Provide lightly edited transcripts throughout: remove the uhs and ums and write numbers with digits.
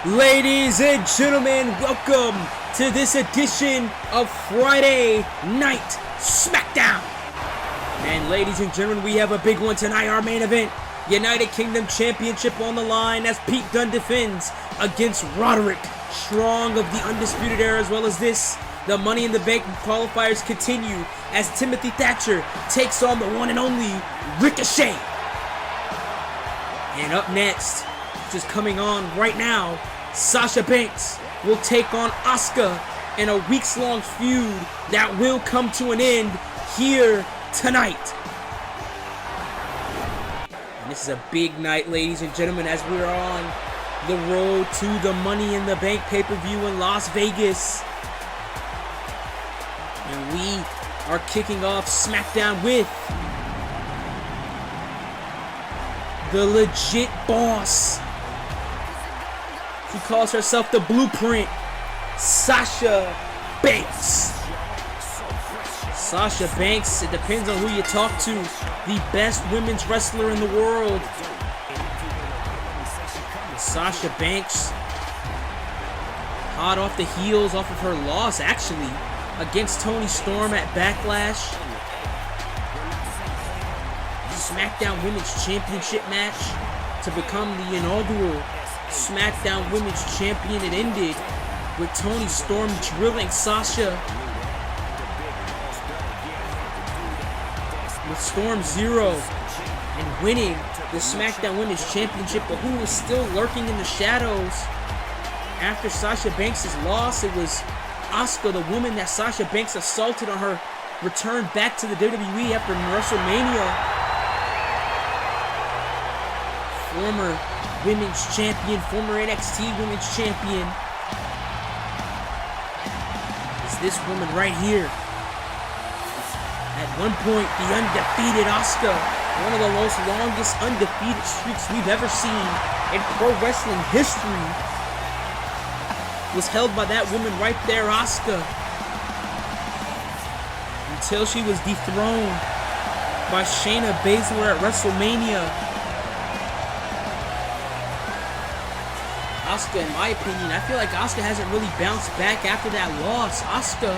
Ladies and gentlemen, welcome to this edition of Friday Night SmackDown. And ladies and gentlemen, we have a big one tonight, our main event. United Kingdom Championship on the line as Pete Dunne defends against Roderick Strong of the Undisputed Era, as well as this. The Money in the Bank qualifiers continue as Timothy Thatcher takes on the one and only Ricochet. And up next, just coming on right now, Sasha Banks will take on Asuka in a weeks-long feud that will come to an end here tonight. And this is a big night, ladies and gentlemen, as we're on the road to the Money in the Bank pay-per-view in Las Vegas. And we are kicking off SmackDown with the legit boss. She calls herself the Blueprint, Sasha Banks. Sasha Banks, it depends on who you talk to, the best women's wrestler in the world. And Sasha Banks, hot off the heels, off of her loss actually, against Toni Storm at Backlash. SmackDown Women's Championship match to become the inaugural SmackDown Women's Champion. It ended with Toni Storm drilling Sasha with Storm Zero and winning the SmackDown Women's Championship. But who was still lurking in the shadows after Sasha Banks' loss? It was Asuka, the woman that Sasha Banks assaulted on her return back to the WWE after WrestleMania. Former Women's Champion, former NXT Women's Champion, is this woman right here. At one point, the undefeated Asuka, one of the most longest undefeated streaks we've ever seen in pro wrestling history, was held by that woman right there, Asuka, until she was dethroned by Shayna Baszler at WrestleMania. Asuka, in my opinion, I feel like Asuka hasn't really bounced back after that loss. Asuka,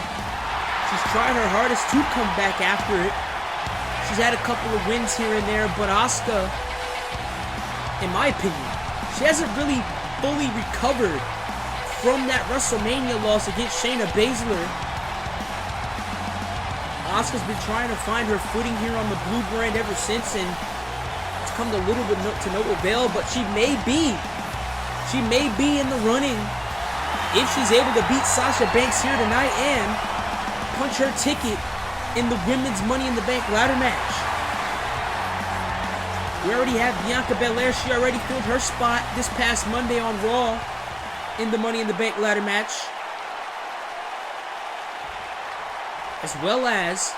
she's tried her hardest to come back after it. She's had a couple of wins here and there, but Asuka, in my opinion, she hasn't really fully recovered from that WrestleMania loss against Shayna Baszler. Asuka's been trying to find her footing here on the blue brand ever since, and it's come to little bit to no avail, but she may be in the running if she's able to beat Sasha Banks here tonight and punch her ticket in the Women's Money in the Bank ladder match. We already have Bianca Belair. She already filled her spot this past Monday on Raw in the Money in the Bank ladder match, as well as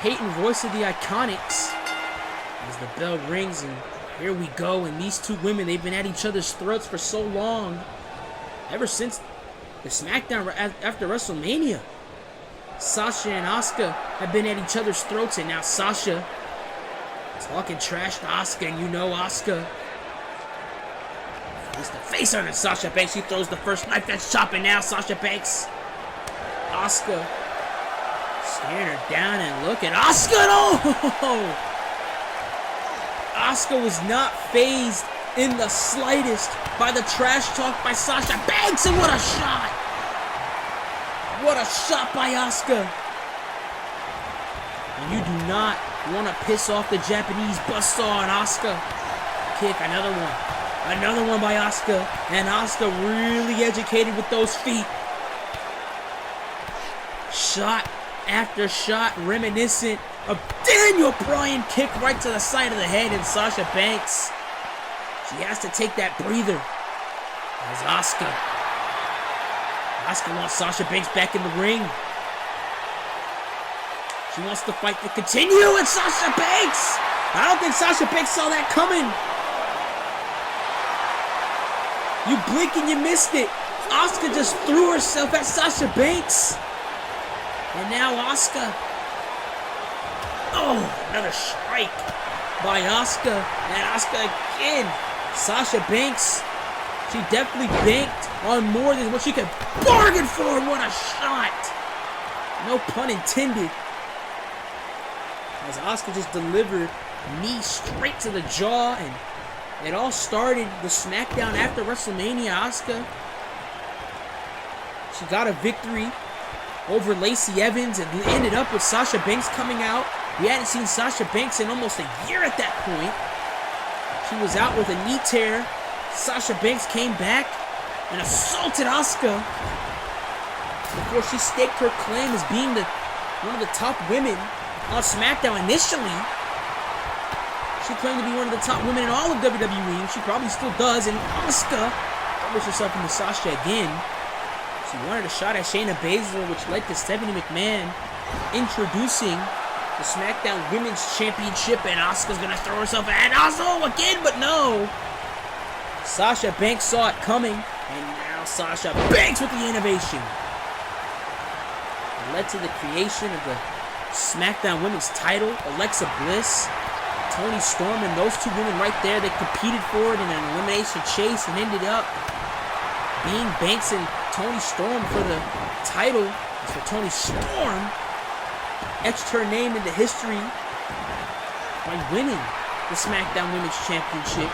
Peyton Royce of the Iconics. As the bell rings, and here we go. And these two women, they've been at each other's throats for so long, ever since the SmackDown after WrestleMania. Sasha and Asuka have been at each other's throats, and now Sasha talking trash to Asuka, and you know Asuka is the face under Sasha Banks. She throws the first knife that's chopping now. Sasha Banks, Asuka staring her down, and look at Asuka. Oh! Asuka was not fazed in the slightest by the trash talk by Sasha Banks, and what a shot! What a shot by Asuka! And you do not want to piss off the Japanese buzzsaw on Asuka. Kick, another one by Asuka, and Asuka really educated with those feet. Shot after shot, reminiscent of Daniel Bryan kick right to the side of the head, and Sasha Banks, she has to take that breather. As Asuka wants Sasha Banks back in the ring. She wants the fight to continue, and Sasha Banks, I don't think Sasha Banks saw that coming. You blink and you missed it. Asuka just threw herself at Sasha Banks. And now Asuka. Oh, another strike by Asuka. And Asuka again. Sasha Banks She definitely banked on more than what she could bargain for. What a shot. No pun intended. As Asuka just delivered knee straight to the jaw, and it all started the SmackDown after WrestleMania. Asuka, she got a victory over Lacey Evans and ended up with Sasha Banks coming out. We hadn't seen Sasha Banks in almost a year at that point. She was out with a knee tear. Sasha Banks came back and assaulted Asuka before she staked her claim as being one of the top women on SmackDown initially. She claimed to be one of the top women in all of WWE. She probably still does. And Asuka published herself into Sasha again. She wanted a shot at Shayna Baszler, which led to Stephanie McMahon introducing the SmackDown Women's Championship. And Asuka's going to throw herself at Asuka again, but no. Sasha Banks saw it coming. And now Sasha Banks with the innovation. It led to the creation of the SmackDown Women's title. Alexa Bliss, Toni Storm, and those two women right there, they competed for it in an elimination chase and ended up being Banks and Toni Storm for the title. So Toni Storm etched her name into history by winning the SmackDown Women's Championship,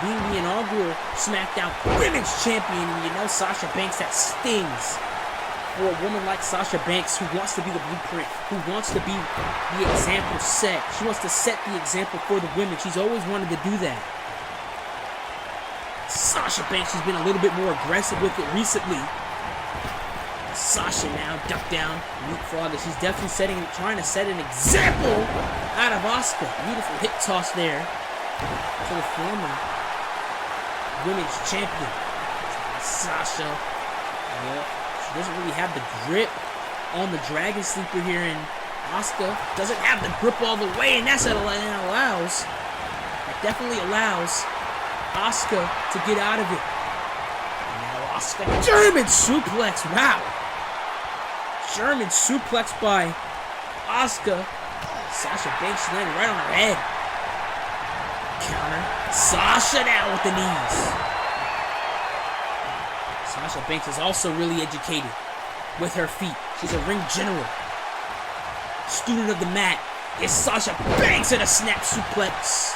being the inaugural SmackDown Women's Champion. And you know, Sasha Banks, that stings for a woman like Sasha Banks, who wants to be the blueprint, who wants to be the example set. She wants to set the example for the women. She's always wanted to do that. Sasha Banks has been a little bit more aggressive with it recently. Sasha now ducked down, leapfrog. She's definitely trying to set an example out of Asuka. Beautiful hip toss there to the former women's champion. Sasha, she doesn't really have the grip on the Dragon Sleeper here, and Asuka doesn't have the grip all the way, and that definitely allows Asuka to get out of it. And now Asuka, German suplex, wow. German suplex by Asuka. Sasha Banks landing right on her head. Counter. Sasha now with the knees. Sasha Banks is also really educated with her feet. She's a ring general. Student of the mat is Sasha Banks at a snap suplex.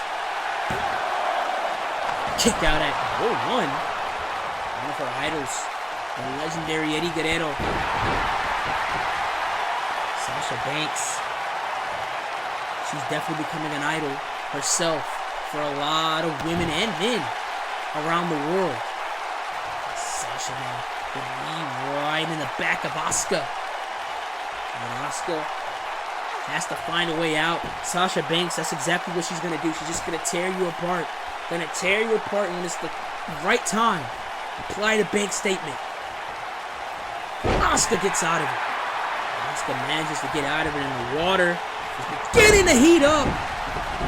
Kick out at 1. One of her idols, the legendary Eddie Guerrero. Sasha Banks, she's definitely becoming an idol herself for a lot of women and men around the world. Sasha now, the knee right in the back of Asuka. And Asuka has to find a way out. Sasha Banks, that's exactly what she's going to do. She's just going to tear you apart. Going to tear you apart when it's the right time. Apply the Banks statement. Asuka gets out of it. Asuka manages to get out of it in the water. She's beginning to heat up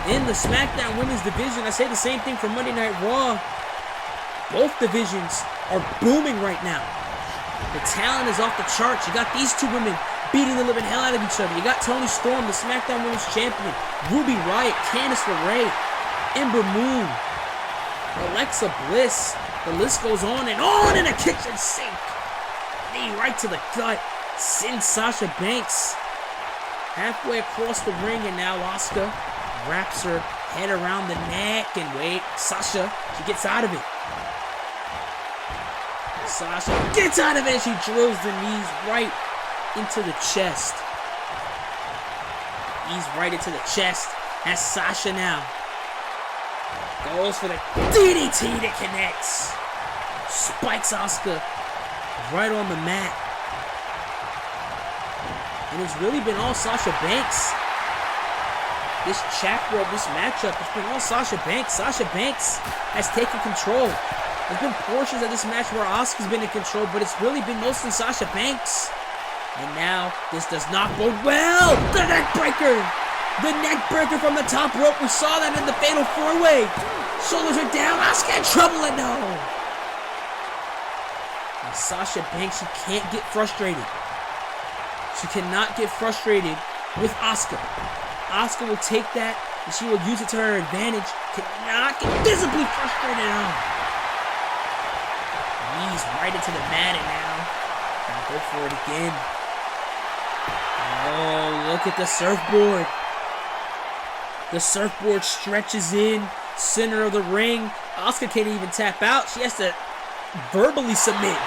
in the SmackDown Women's division. I say the same thing for Monday Night Raw. Both divisions are booming right now. The talent is off the charts. You got these two women beating the living hell out of each other. You got Toni Storm, the SmackDown Women's Champion, Ruby Riott, Candice LeRae, Ember Moon, Alexa Bliss. The list goes on and on in a kitchen sink. Knee right to the gut. Sends Sasha Banks halfway across the ring, and now Asuka wraps her head around the neck, and wait, Sasha, she gets out of it. Sasha gets out of it, and she drills the knees right into the chest. Knees right into the chest as Sasha now goes for the DDT that connects. Spikes Asuka right on the mat. And it's really been all Sasha Banks. This chapter of this matchup, it's been all Sasha Banks. Sasha Banks has taken control. There's been portions of this match where Asuka's been in control, but it's really been mostly Sasha Banks. And now, this does not bode well. The neck breaker. The neck breaker from the top rope. We saw that in the Fatal 4-Way. Shoulders are down. Asuka in trouble, and no. And Sasha Banks, she can't get frustrated. She cannot get frustrated with Asuka. Asuka will take that and she will use it to her advantage. Cannot get visibly frustrated at all. knees right into the mat, and now gonna go for it again. Oh, look at the surfboard. The surfboard stretches in, center of the ring. Asuka can't even tap out. She has to verbally submit.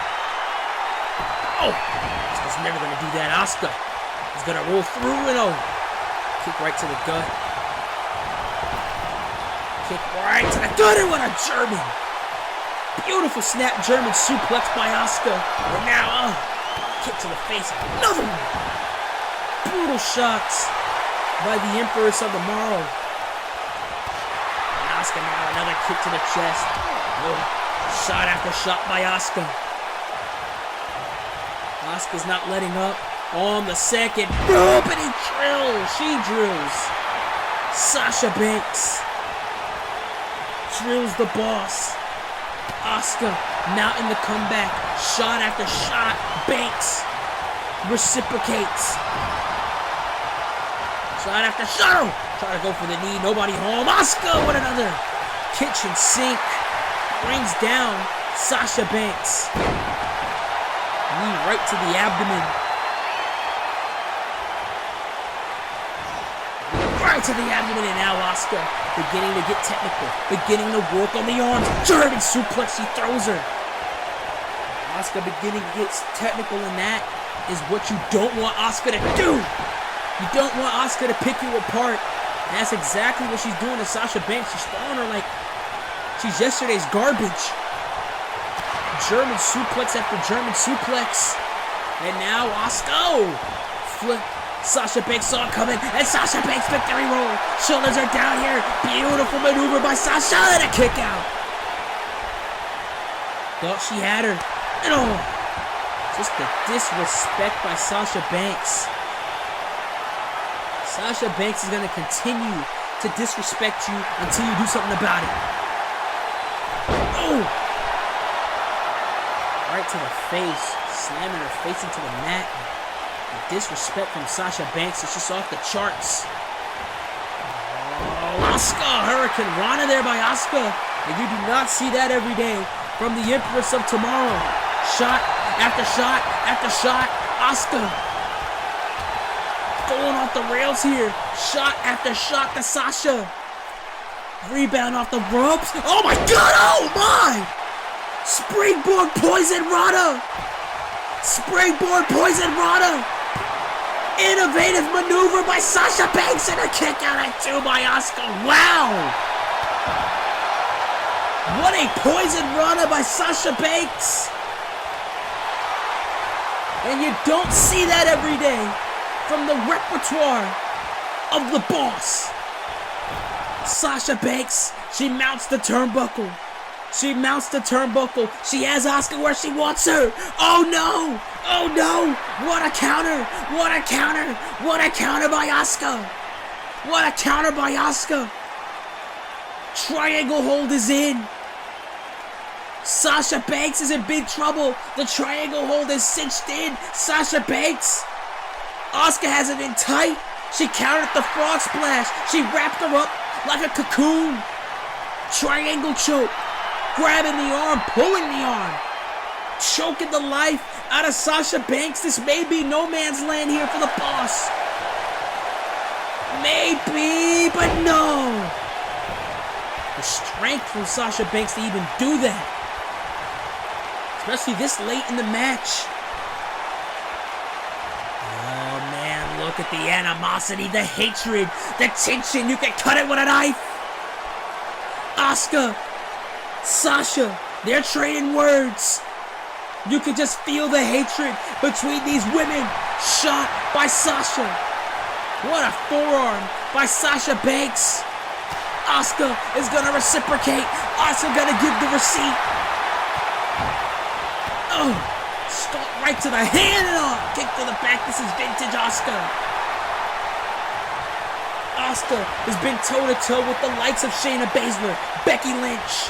Oh, Asuka's never gonna do that. Asuka is gonna roll through and oh, kick right to the gut. Kick right to the gut, and what a German. Beautiful snap German suplex by Asuka. And now, kick to the face. Another one. Brutal shots by the Empress of Tomorrow. And Asuka now, another kick to the chest. Oh, shot after shot by Asuka. Asuka's not letting up on the second. Nope, and he drills. She drills. Sasha Banks drills the boss. Asuka now in the comeback. Shot after shot. Banks reciprocates. Shot after shot. Try to go for the knee. Nobody home. Asuka with another kitchen sink. Brings down Sasha Banks. Knee right to the abdomen. Right to the abdomen, and now Asuka beginning to get technical. Beginning to work on the arms. German suplex, she throws her. Asuka beginning to get technical, and that is what you don't want Asuka to do. You don't want Asuka to pick you apart. And that's exactly what she's doing to Sasha Banks. She's throwing her like she's yesterday's garbage. German suplex after German suplex. And now Asuka flip. Sasha Banks saw it coming, and Sasha Banks victory roll. Shoulders are down here. Beautiful maneuver by Sasha, and a kick out. Thought she had her. And oh, just the disrespect by Sasha Banks. Sasha Banks is going to continue to disrespect you until you do something about it. Oh! Right to the face, slamming her face into the mat. The disrespect from Sasha Banks is just off the charts. Oh, Asuka, Hurricane Rana there by Asuka. And you do not see that every day from the Empress of Tomorrow. Shot after shot after shot. Asuka going off the rails here. Shot after shot to Sasha. Rebound off the ropes. Oh my god, oh my! Springboard Poison Rana. Springboard Poison Rana. Innovative maneuver by Sasha Banks and a kick out at 2 by Asuka. Wow! What a poison Rana by Sasha Banks. And you don't see that every day from the repertoire of the boss. Sasha Banks, she mounts the turnbuckle. She mounts the turnbuckle. She has Asuka where she wants her. Oh no! Oh no! What a counter! What a counter! What a counter by Asuka! What a counter by Asuka! Triangle hold is in. Sasha Banks is in big trouble. The triangle hold is cinched in. Sasha Banks. Asuka has it in tight. She countered the frog splash. She wrapped her up like a cocoon. Triangle choke. Grabbing the arm, pulling the arm, choking the life out of Sasha Banks. This may be no man's land here for the boss. Maybe, but no. The strength from Sasha Banks to even do that. Especially this late in the match. Oh man, look at the animosity, the hatred, the tension. You can cut it with a knife. Asuka. Sasha, they're trading words. You can just feel the hatred between these women. Shot by Sasha. What a forearm by Sasha Banks. Asuka is gonna reciprocate. Asuka gonna give the receipt. Oh, start right to the hand and off. Kick to the back. This is vintage Asuka. Asuka has been toe-to-toe with the likes of Shayna Baszler, Becky Lynch.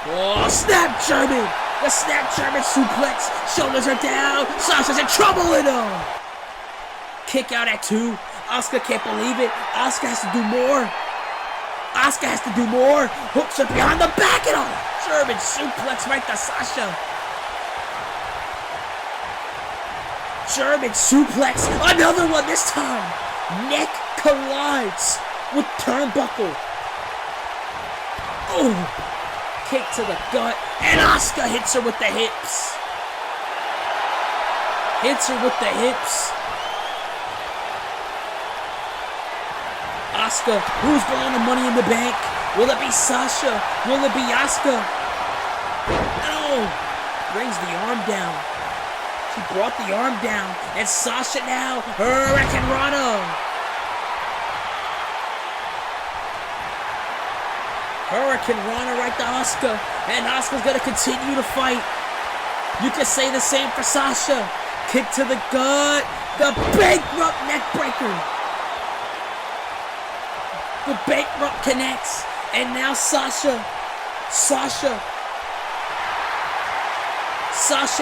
Oh, snap German! The snap German suplex. Shoulders are down. Sasha's in trouble in them. Kick out at 2. Asuka can't believe it. Asuka has to do more. Asuka has to do more. Hooks her behind the back and all. German suplex right to Sasha. German suplex. Another one this time. Neck collides with turnbuckle. Oh. Kick to the gut. And Asuka hits her with the hips. Hits her with the hips. Asuka, who's going to Money in the Bank? Will it be Sasha? Will it be Asuka? No! Brings the arm down. She brought the arm down. And Sasha now, Hurricane Rana. Hurricane Rana right to Asuka. And Asuka's going to continue to fight. You can say the same for Sasha. Kick to the gut. The bankrupt neck breaker. The bankrupt connects. And now Sasha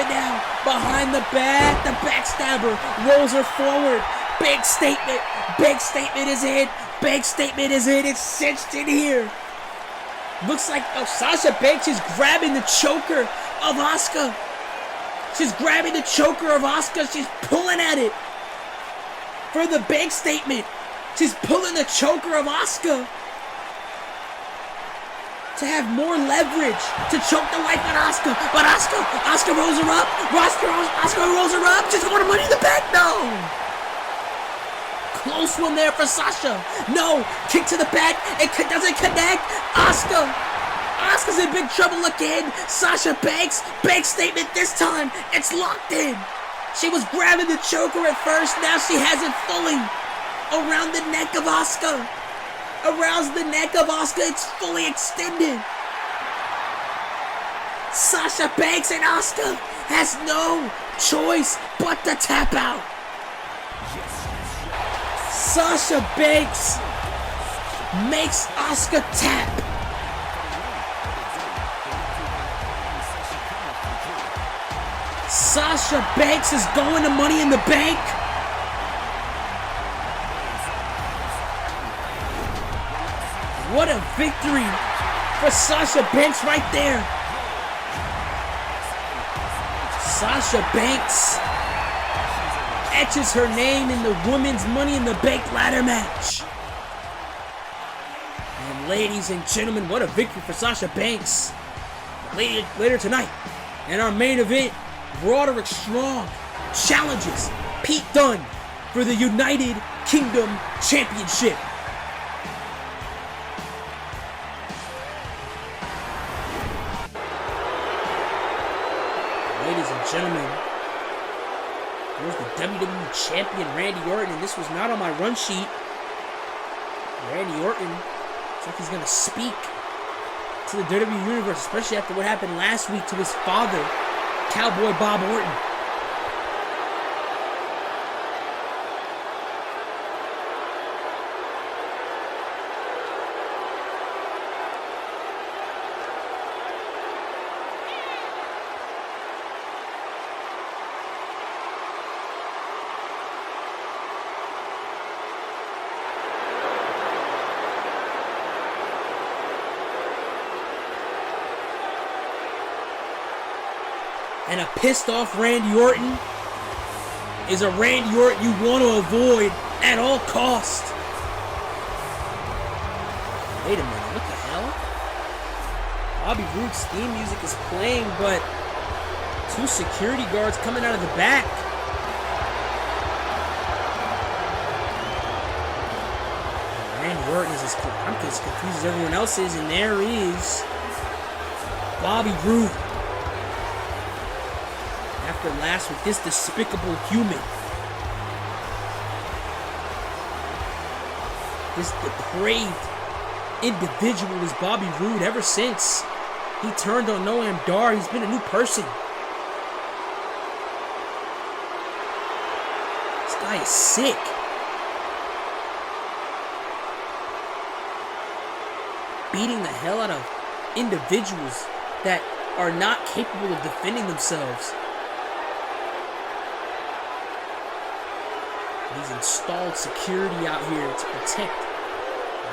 now behind the back. The backstabber rolls her forward. Big statement. Big statement is in. Big statement is in. It's cinched in here. Looks like Sasha Banks is grabbing the choker of Asuka. She's grabbing the choker of Asuka. She's pulling at it for the big statement. She's pulling the choker of Asuka to have more leverage to choke the life out of Asuka. But Asuka rolls her up. Asuka rolls her up. She's going to Money in the Bank. No. Close one there for Sasha. No. Kick to the back. It doesn't connect. Asuka's in big trouble again. Sasha Banks. Big statement this time. It's locked in. She was grabbing the choker at first. Now she has it fully around the neck of Asuka. Around the neck of Asuka. It's fully extended. Sasha Banks and Asuka has no choice but to tap out. Sasha Banks makes Asuka tap. Sasha Banks is going to Money in the Bank. What a victory for Sasha Banks right there. Sasha Banks etches her name in the Women's Money in the Bank ladder match. And ladies and gentlemen, what a victory for Sasha Banks. Later tonight, in our main event, Roderick Strong challenges Pete Dunne for the United Kingdom Championship. Ladies and gentlemen, there's the WWE Champion Randy Orton, and this was not on my run sheet. Randy Orton looks like he's going to speak to the WWE Universe, especially after what happened last week to his father, Cowboy Bob Orton. And a pissed off Randy Orton is a Randy Orton you want to avoid at all costs. Wait a minute, what the hell? Bobby Roode's theme music is playing, but two security guards coming out of the back. Randy Orton is I'm as confused as everyone else is, and there is Bobby Roode. After last week, this despicable human, this depraved individual is Bobby Roode. Ever since he turned on Noam Dar, he's been a new person. This guy is sick. Beating the hell out of individuals that are not capable of defending themselves. He's installed security out here to protect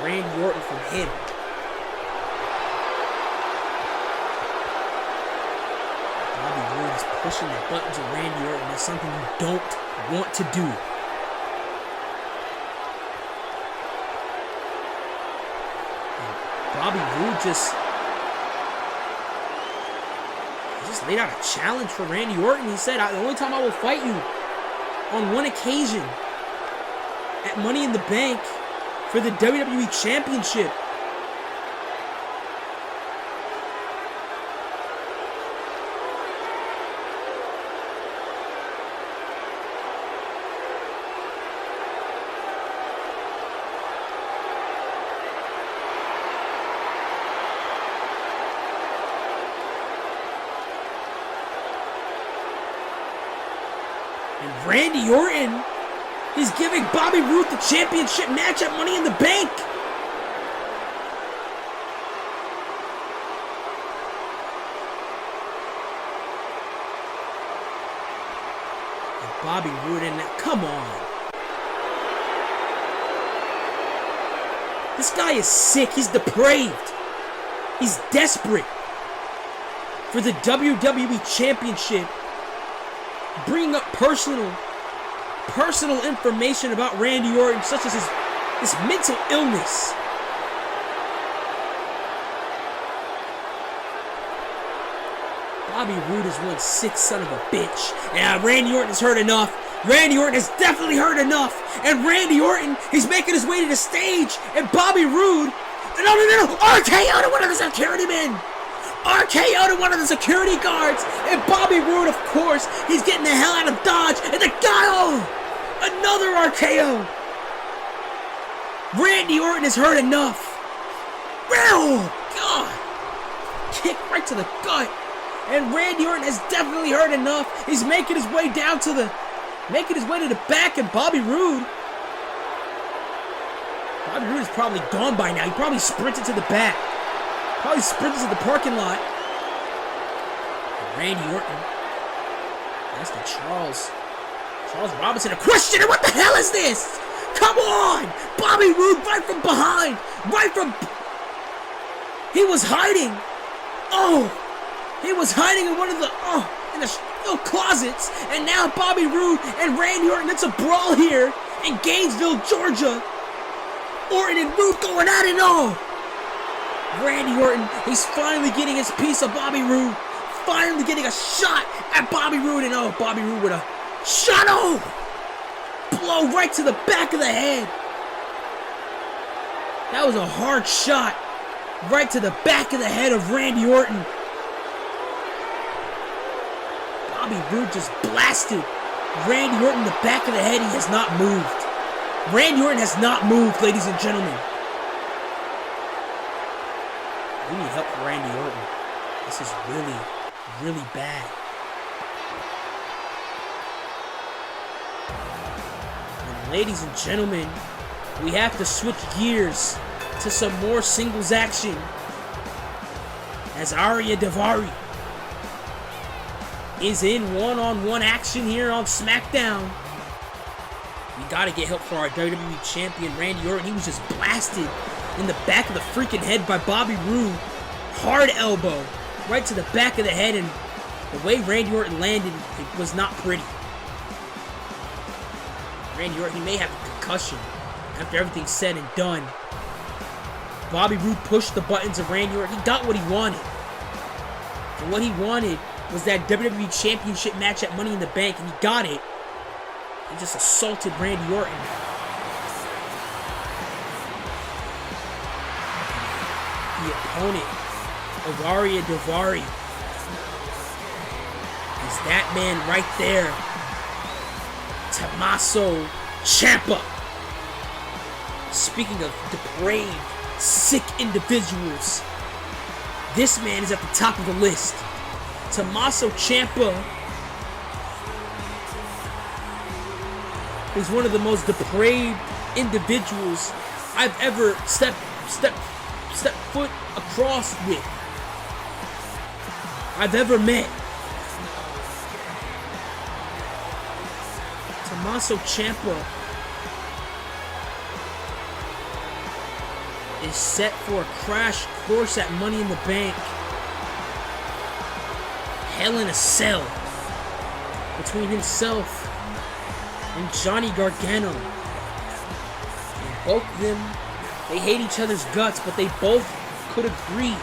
Randy Orton from him. Pushing the buttons of Randy Orton is something you don't want to do. And Bobby Roode just laid out a challenge for Randy Orton. He said, the only time I will fight you on one occasion at Money in the Bank for the WWE Championship. And Randy Orton is giving Bobby Roode the championship match at Money in the Bank. And Bobby Roode in that. Come on. This guy is sick. He's depraved. He's desperate for the WWE Championship. Bringing up personal information about Randy Orton, such as his mental illness. Bobby Roode is one sick son of a bitch. And Randy Orton has heard enough. Randy Orton has definitely heard enough. And Randy Orton, he's making his way to the stage. And Bobby Roode, no, RKO to one of the security men. RKO to one of the security guards, and Bobby Roode, of course, he's getting the hell out of Dodge, and the guy, another RKO. Randy Orton has heard enough. Oh, God. Kick right to the gut. And Randy Orton has definitely heard enough. He's making his way down to the back, and Bobby Roode is probably gone by now. He probably sprinted to the back. Probably sprinted to the parking lot. And Randy Orton. That's the Charles Robinson. A questioner. What the hell is this? Come on! Bobby Roode right from behind. He was hiding. Oh! He was hiding in one of the in the little closets. And now Bobby Roode and Randy Orton. It's a brawl here in Gainesville, Georgia. Orton and Roode going at it. Randy Orton, he's finally getting his piece of Bobby Roode. Finally getting a shot at Bobby Roode. And Bobby Roode with a shot. Blow right to the back of the head. That was a hard shot. Right to the back of the head of Randy Orton. Bobby Roode just blasted Randy Orton in the back of the head. He has not moved. Randy Orton has not moved, ladies and gentlemen. We need help for Randy Orton. This is really, really bad. And ladies and gentlemen, we have to switch gears to some more singles action. As Ariya Daivari is in one-on-one action here on SmackDown. We gotta get help for our WWE Champion, Randy Orton. He was just blasted in the back of the freaking head by Bobby Roode. Hard elbow right to the back of the head, and the way Randy Orton landed, it was not pretty. Randy Orton, he may have a concussion after everything's said and done. Bobby Roode pushed the buttons of Randy Orton. He got what he wanted. And what he wanted was that WWE Championship match at Money in the Bank, and he got it. He just assaulted Randy Orton. The opponent of Ariya Daivari is that man right there, Tommaso Ciampa. Speaking of depraved, sick individuals, this man is at the top of the list. Tommaso Ciampa is one of the most depraved individuals I've ever stepped foot across with. I've ever met. Tommaso Ciampa is set for a crash course at Money in the Bank. Hell in a Cell. between himself and Johnny Gargano. And both of them, they hate each other's guts, but they both could agree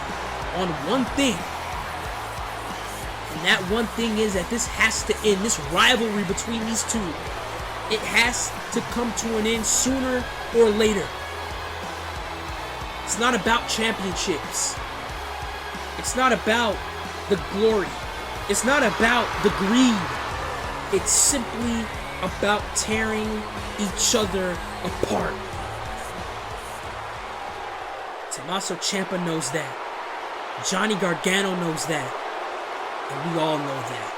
on one thing. And that one thing is that this has to end. This rivalry between these two, it has to come to an end sooner or later. It's not about championships. It's not about the glory. It's not about the greed. It's simply about tearing each other apart. Tommaso Ciampa knows that. Johnny Gargano knows that. And we all know that.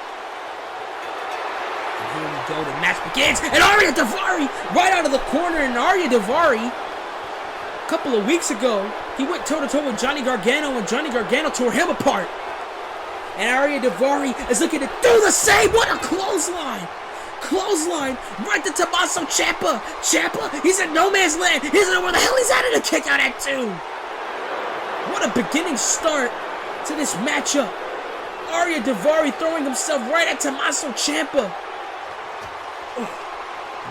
And here we go. The match begins. And Arya Daivari right out of the corner. And Arya Daivari, a couple of weeks ago, he went toe-to-toe with Johnny Gargano. And Johnny Gargano tore him apart. And Arya Daivari is looking to do the same. What a clothesline. Clothesline right to Tommaso Ciampa. Ciampa, he's in no man's land. He doesn't know where the hell he's at, and a kick out at 2. What a beginning start to this matchup. Arya Daivari throwing himself right at Tommaso Ciampa.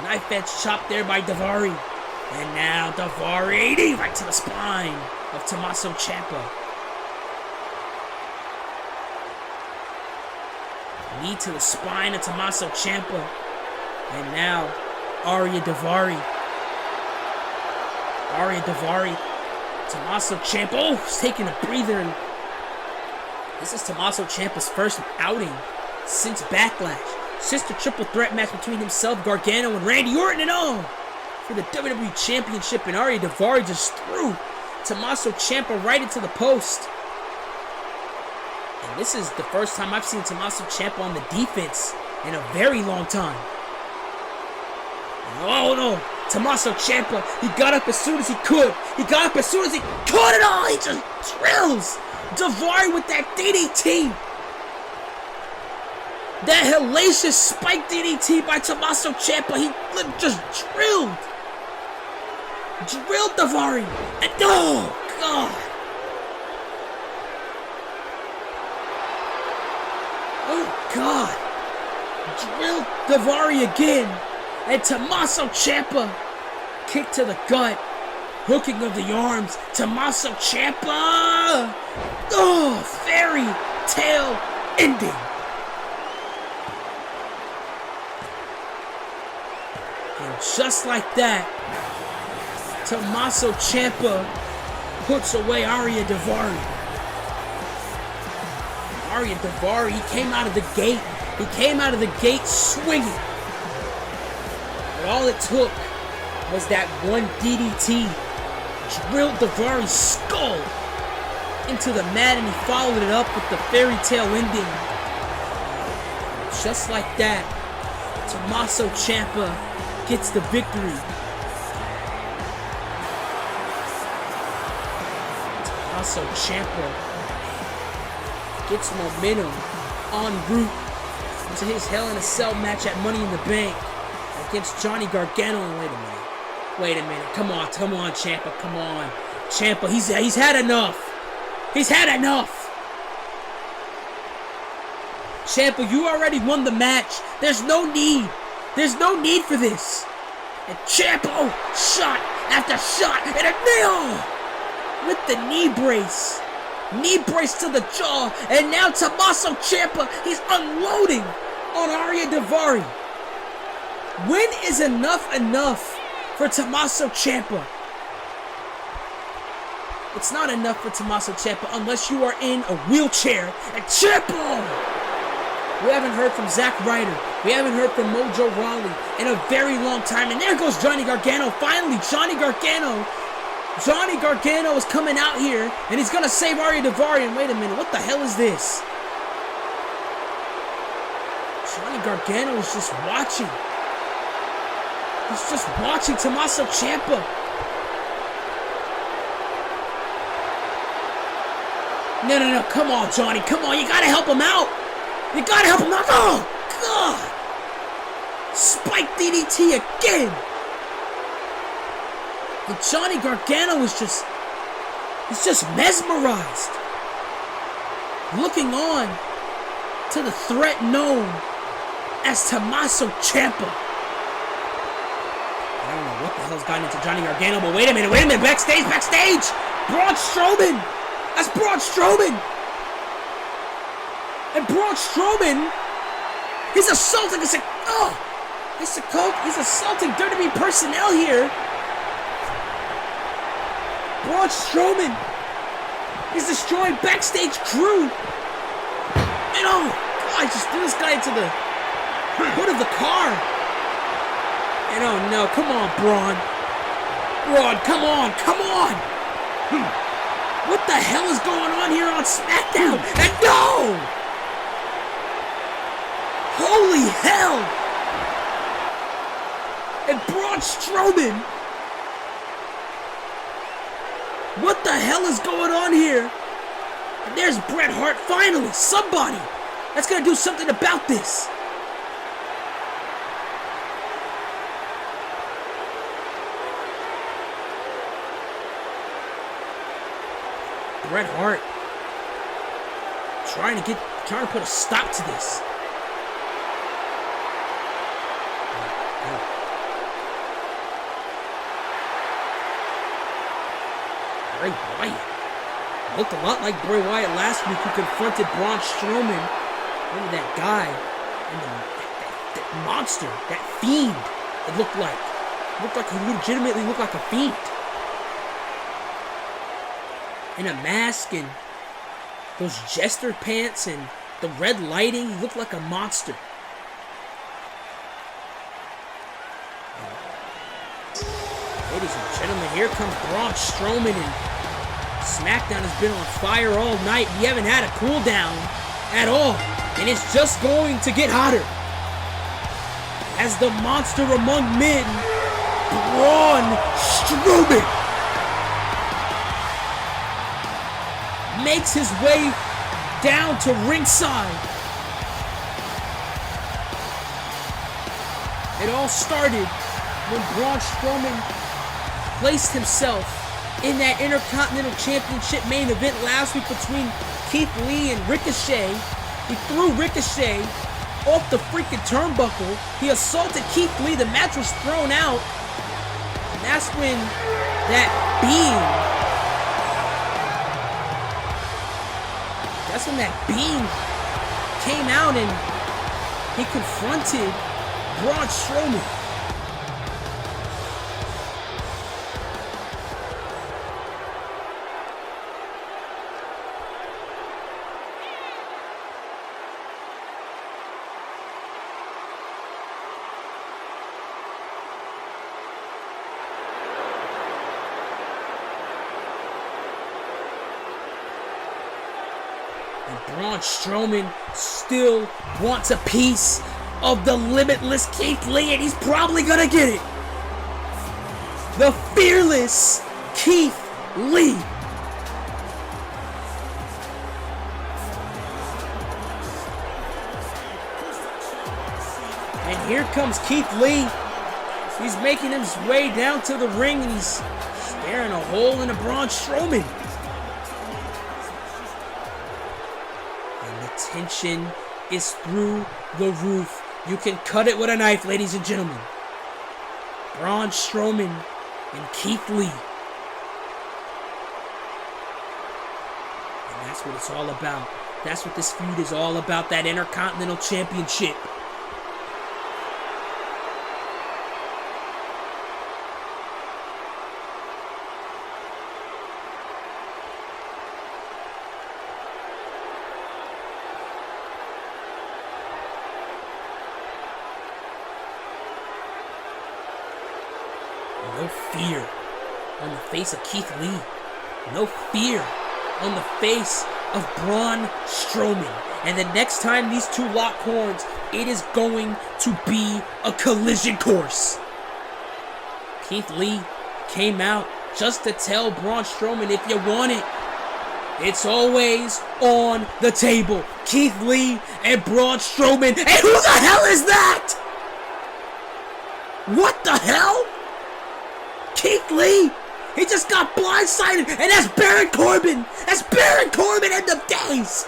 Knife edge chop there by Daivari. And now Daivari knee right to the spine of Tommaso Ciampa. Knee to the spine of Tommaso Ciampa. And now Arya Daivari. Arya Daivari. Tommaso Ciampa. Oh, he's taking a breather. And this is Tommaso Ciampa's first outing since Backlash. Since the triple threat match between himself, Gargano, and Randy Orton, and all for the WWE Championship. And Arya Daivari just threw Tommaso Ciampa right into the post. And this is the first time I've seen Tommaso Ciampa on the defense in a very long time. Oh no, Tommaso Ciampa, he got up as soon as he could. He got up as soon as he could at all. He just drills Daivari with that DDT. That hellacious spike DDT by Tommaso Ciampa. He just drilled Daivari. And oh God. Oh God. Drilled Daivari again. And Tommaso Ciampa, kick to the gut, hooking of the arms. Tommaso Ciampa, oh, fairy tale ending. And just like that, Tommaso Ciampa puts away Arya Daivari. Arya Daivari, he came out of the gate. He came out of the gate swinging. But all it took was that one DDT. Drilled Daivari's skull into the mat, and he followed it up with the fairy tale ending. Just like that, Tommaso Ciampa gets the victory. Tommaso Ciampa gets momentum en route into his Hell in a Cell match at Money in the Bank against Johnny Gargano. Wait a minute. Come on, Ciampa, come on. Ciampa, he's had enough. He's had enough. Ciampa, you already won the match. There's no need. There's no need for this. And Ciampa, oh, shot after shot, and a nail with the knee brace. Knee brace to the jaw, and now Tommaso Ciampa, he's unloading on Arya Daivari. When is enough for Tommaso Ciampa? It's not enough for Tommaso Ciampa unless you are in a wheelchair. And Ciampa! We haven't heard from Zack Ryder. We haven't heard from Mojo Rawley in a very long time. And there goes Johnny Gargano. Finally, Johnny Gargano is coming out here, and he's going to save Arya Daivari. And wait a minute, what the hell is this? Johnny Gargano is just watching. He's just watching Tommaso Ciampa. No, come on, Johnny, come on, you gotta help him out. You gotta help him out. Oh, God. Spike DDT again. And Johnny Gargano is just mesmerized. Looking on to the threat known as Tommaso Ciampa. I don't know what the hell's gotten into Johnny Gargano, but wait a minute, backstage! Braun Strowman! That's Braun Strowman! And Braun Strowman, he's assaulting, he's assaulting WWE personnel here. Braun Strowman, he's destroying backstage crew. And oh, God, just threw this guy into the hood of the car. And oh no, come on, Braun. Come on. What the hell is going on here on SmackDown? And no! Holy hell! And Braun Strowman. What the hell is going on here? And there's Bret Hart, finally, somebody that's gonna do something about this. Bret Hart trying to put a stop to this. Bray Wyatt looked a lot like Bray Wyatt last week, who confronted Braun Strowman. Remember that guy and that monster, that fiend. It looked like he legitimately looked like a fiend. In a mask and those jester pants and the red lighting, he looked like a monster. Ladies and gentlemen, here comes Braun Strowman, and SmackDown has been on fire all night. We haven't had a cool down at all, and it's just going to get hotter. As the monster among men, Braun Strowman, makes his way down to ringside. It all started when Braun Strowman placed himself in that Intercontinental Championship main event last week between Keith Lee and Ricochet. He threw Ricochet off the freaking turnbuckle. He assaulted Keith Lee. The match was thrown out. And that's when that beam came out and he confronted Braun Strowman. And Braun Strowman still wants a piece of the limitless Keith Lee, and he's probably gonna get it. The fearless Keith Lee. And here comes Keith Lee. He's making his way down to the ring, and he's staring a hole into Braun Strowman. Tension is through the roof. You can cut it with a knife, ladies and gentlemen. Braun Strowman and Keith Lee. And that's what it's all about. That's what this feud is all about, that Intercontinental Championship. No fear on the face of Keith Lee. No fear on the face of Braun Strowman. And the next time these two lock horns, it is going to be a collision course. Keith Lee came out just to tell Braun Strowman, if you want it, it's always on the table. Keith Lee and Braun Strowman. And who the hell is that? What the hell? Keith Lee, he just got blindsided, and that's Baron Corbin. That's Baron Corbin in the days.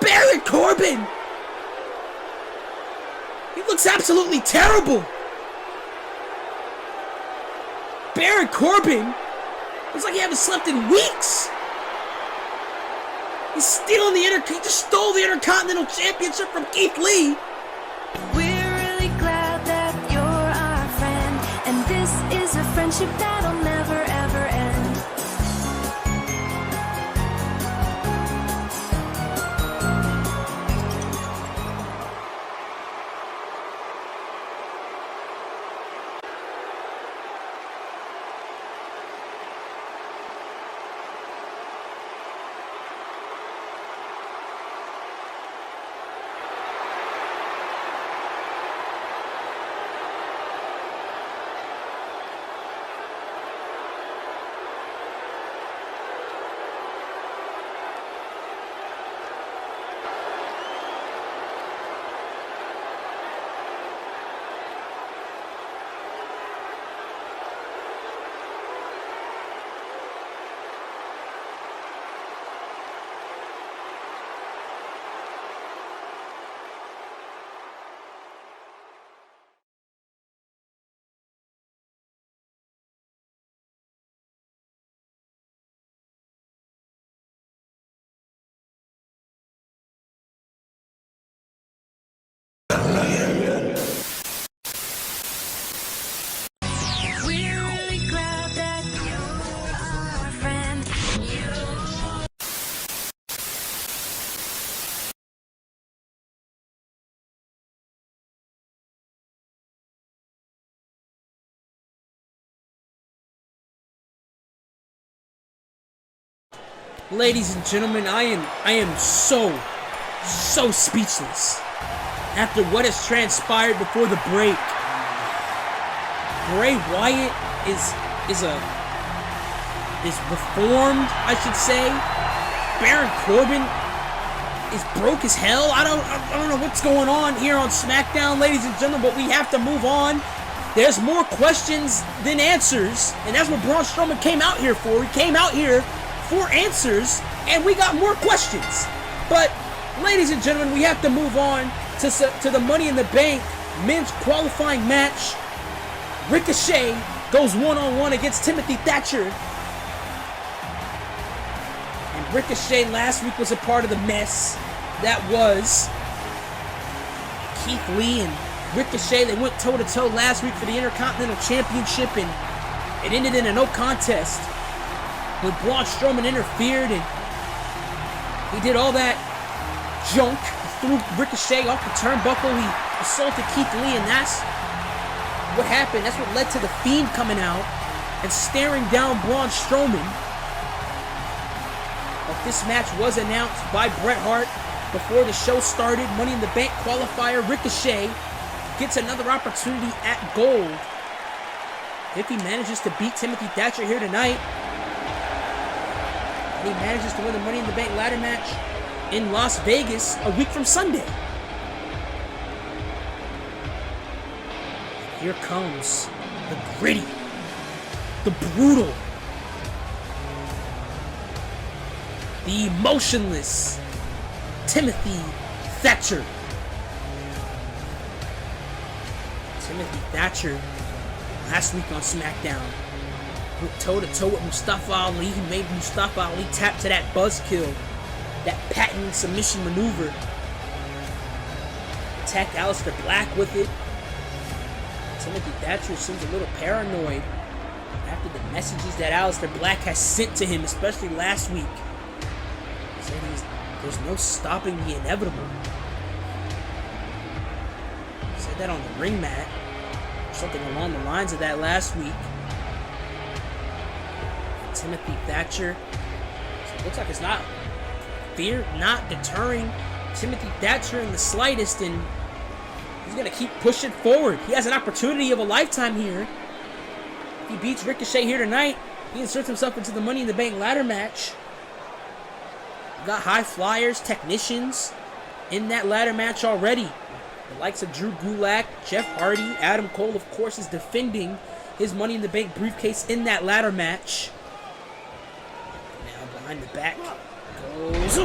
Baron Corbin. He looks absolutely terrible. Baron Corbin looks like he hasn't slept in weeks. He's stealing the he just stole the Intercontinental Championship from Keith Lee. We're really glad that you're our friend, and this is a friendship that'll never ever end. We're really glad that you're our friend. Ladies and gentlemen, I am so speechless after what has transpired before the break. Bray Wyatt is reformed, I should say. Baron Corbin is broke as hell. I don't know what's going on here on SmackDown, ladies and gentlemen, but we have to move on. There's more questions than answers, and that's what Braun Strowman came out here for. He came out here for answers, and we got more questions. But, ladies and gentlemen, we have to move on to the Money in the Bank men's qualifying match. Ricochet goes one-on-one against Timothy Thatcher. And Ricochet last week was a part of the mess that was Keith Lee and Ricochet. They went toe-to-toe last week for the Intercontinental Championship, and it ended in a no contest when Braun Strowman interfered, and he did all that junk. He threw Ricochet off the turnbuckle. He assaulted Keith Lee, and that's what happened. That's what led to the Fiend coming out and staring down Braun Strowman. But this match was announced by Bret Hart before the show started. Money in the Bank qualifier. Ricochet gets another opportunity at gold if he manages to beat Timothy Thatcher here tonight. And he manages to win the Money in the Bank ladder match in Las Vegas a week from Sunday. Here comes the gritty, the brutal, the emotionless Timothy Thatcher. Timothy Thatcher, last week on SmackDown, went toe-to-toe with Mustafa Ali. He made Mustafa Ali tap to that buzzkill, that patent submission maneuver. Attacked Aleister Black with it. Timothy Thatcher seems a little paranoid after the messages that Aleister Black has sent to him, especially last week. He said there's no stopping the inevitable. He said that on the ring mat, something along the lines of that last week. And Timothy Thatcher, so it looks like it's not deterring Timothy Thatcher in the slightest, and he's going to keep pushing forward. He has an opportunity of a lifetime here. If he beats Ricochet here tonight, he inserts himself into the Money in the Bank ladder match. We've got high flyers, technicians in that ladder match already. The likes of Drew Gulak, Jeff Hardy, Adam Cole, of course, is defending his Money in the Bank briefcase in that ladder match. Now behind the back goes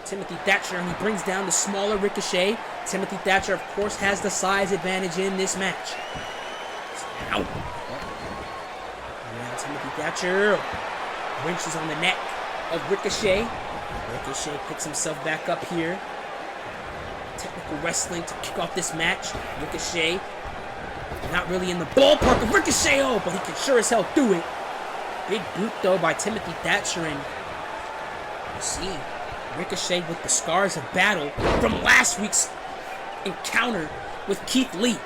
Timothy Thatcher, and he brings down the smaller Ricochet. Timothy Thatcher, of course, has the size advantage in this match. Ow. Now Timothy Thatcher wrenches on the neck of Ricochet. Ricochet picks himself back up here. Technical wrestling to kick off this match. Ricochet, not really in the ballpark of Ricochet, but he can sure as hell do it. Big boot, though, by Timothy Thatcher, and you see Ricochet with the scars of battle from last week's encounter with Keith Lee.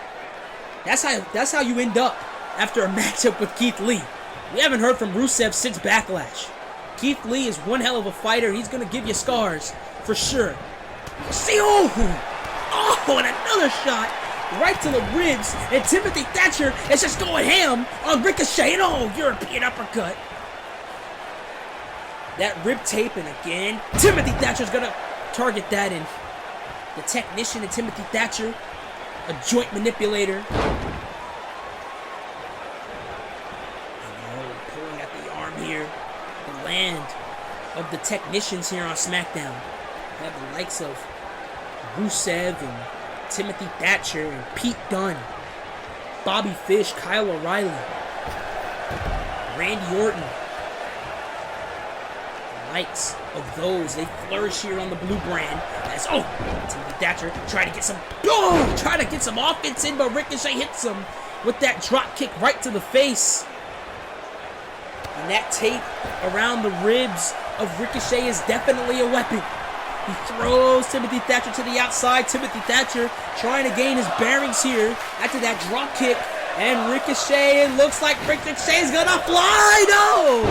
That's how you end up after a matchup with Keith Lee. We haven't heard from Rusev since Backlash. Keith Lee is one hell of a fighter. He's going to give you scars for sure. See, and another shot right to the ribs, and Timothy Thatcher is just going ham on Ricochet, and European uppercut. That rib tape, and again, Timothy Thatcher's going to target that, and the technician and Timothy Thatcher, a joint manipulator. Pulling at the arm here. The land of the technicians here on SmackDown. We have the likes of Rusev and Timothy Thatcher and Pete Dunne, Bobby Fish, Kyle O'Reilly, Randy Orton. The likes of those, they flourish here on the blue brand as Timothy Thatcher trying to get some offense in, but Ricochet hits him with that drop kick right to the face. And that tape around the ribs of Ricochet is definitely a weapon. He throws Timothy Thatcher to the outside. Timothy Thatcher trying to gain his bearings here after that drop kick. And Ricochet, it looks like Ricochet is going to fly. No!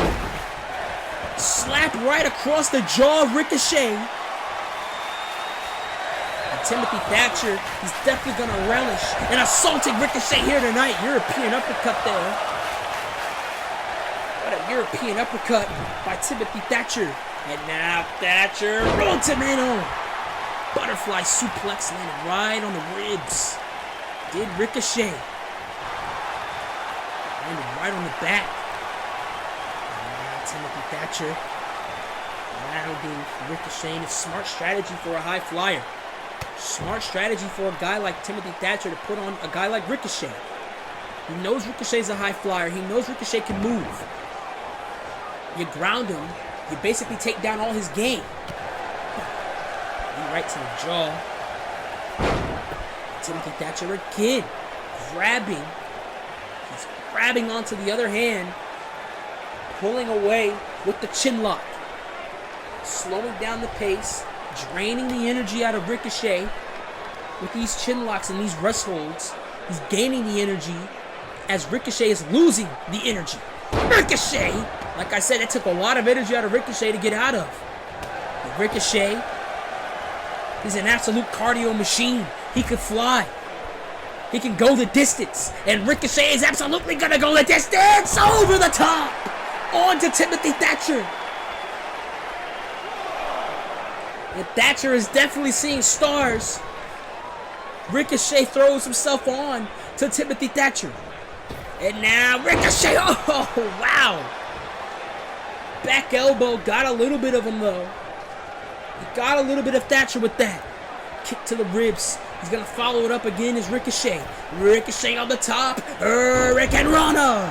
Slap right across the jaw of Ricochet. And Timothy Thatcher, he's definitely going to relish in assaulting Ricochet here tonight. European uppercut there. What a European uppercut by Timothy Thatcher. And now Thatcher, roll tomato. Butterfly suplex landed right on the ribs. Did Ricochet. Landed right on the back. And now Timothy Thatcher rounding Ricochet. It's smart strategy for a high flyer. Smart strategy for a guy like Timothy Thatcher to put on a guy like Ricochet. He knows Ricochet's a high flyer. He knows Ricochet can move. You ground him. You basically take down all his game. Right to the jaw. Timothy Thatcher again grabbing. He's grabbing onto the other hand. Pulling away with the chin lock. Slowing down the pace. Draining the energy out of Ricochet. With these chin locks and these wrist holds. He's gaining the energy as Ricochet is losing the energy. Ricochet! Like I said, it took a lot of energy out of Ricochet to get out of. But Ricochet is an absolute cardio machine. He could fly. He can go the distance. And Ricochet is absolutely going to go the distance. Over the top. On to Timothy Thatcher. And Thatcher is definitely seeing stars. Ricochet throws himself on to Timothy Thatcher. And now Ricochet. Oh, wow. Back elbow. Got a little bit of him, though. He got a little bit of Thatcher with that. Kick to the ribs. He's going to follow it up again as Ricochet. Ricochet on the top. Hurricane Rana.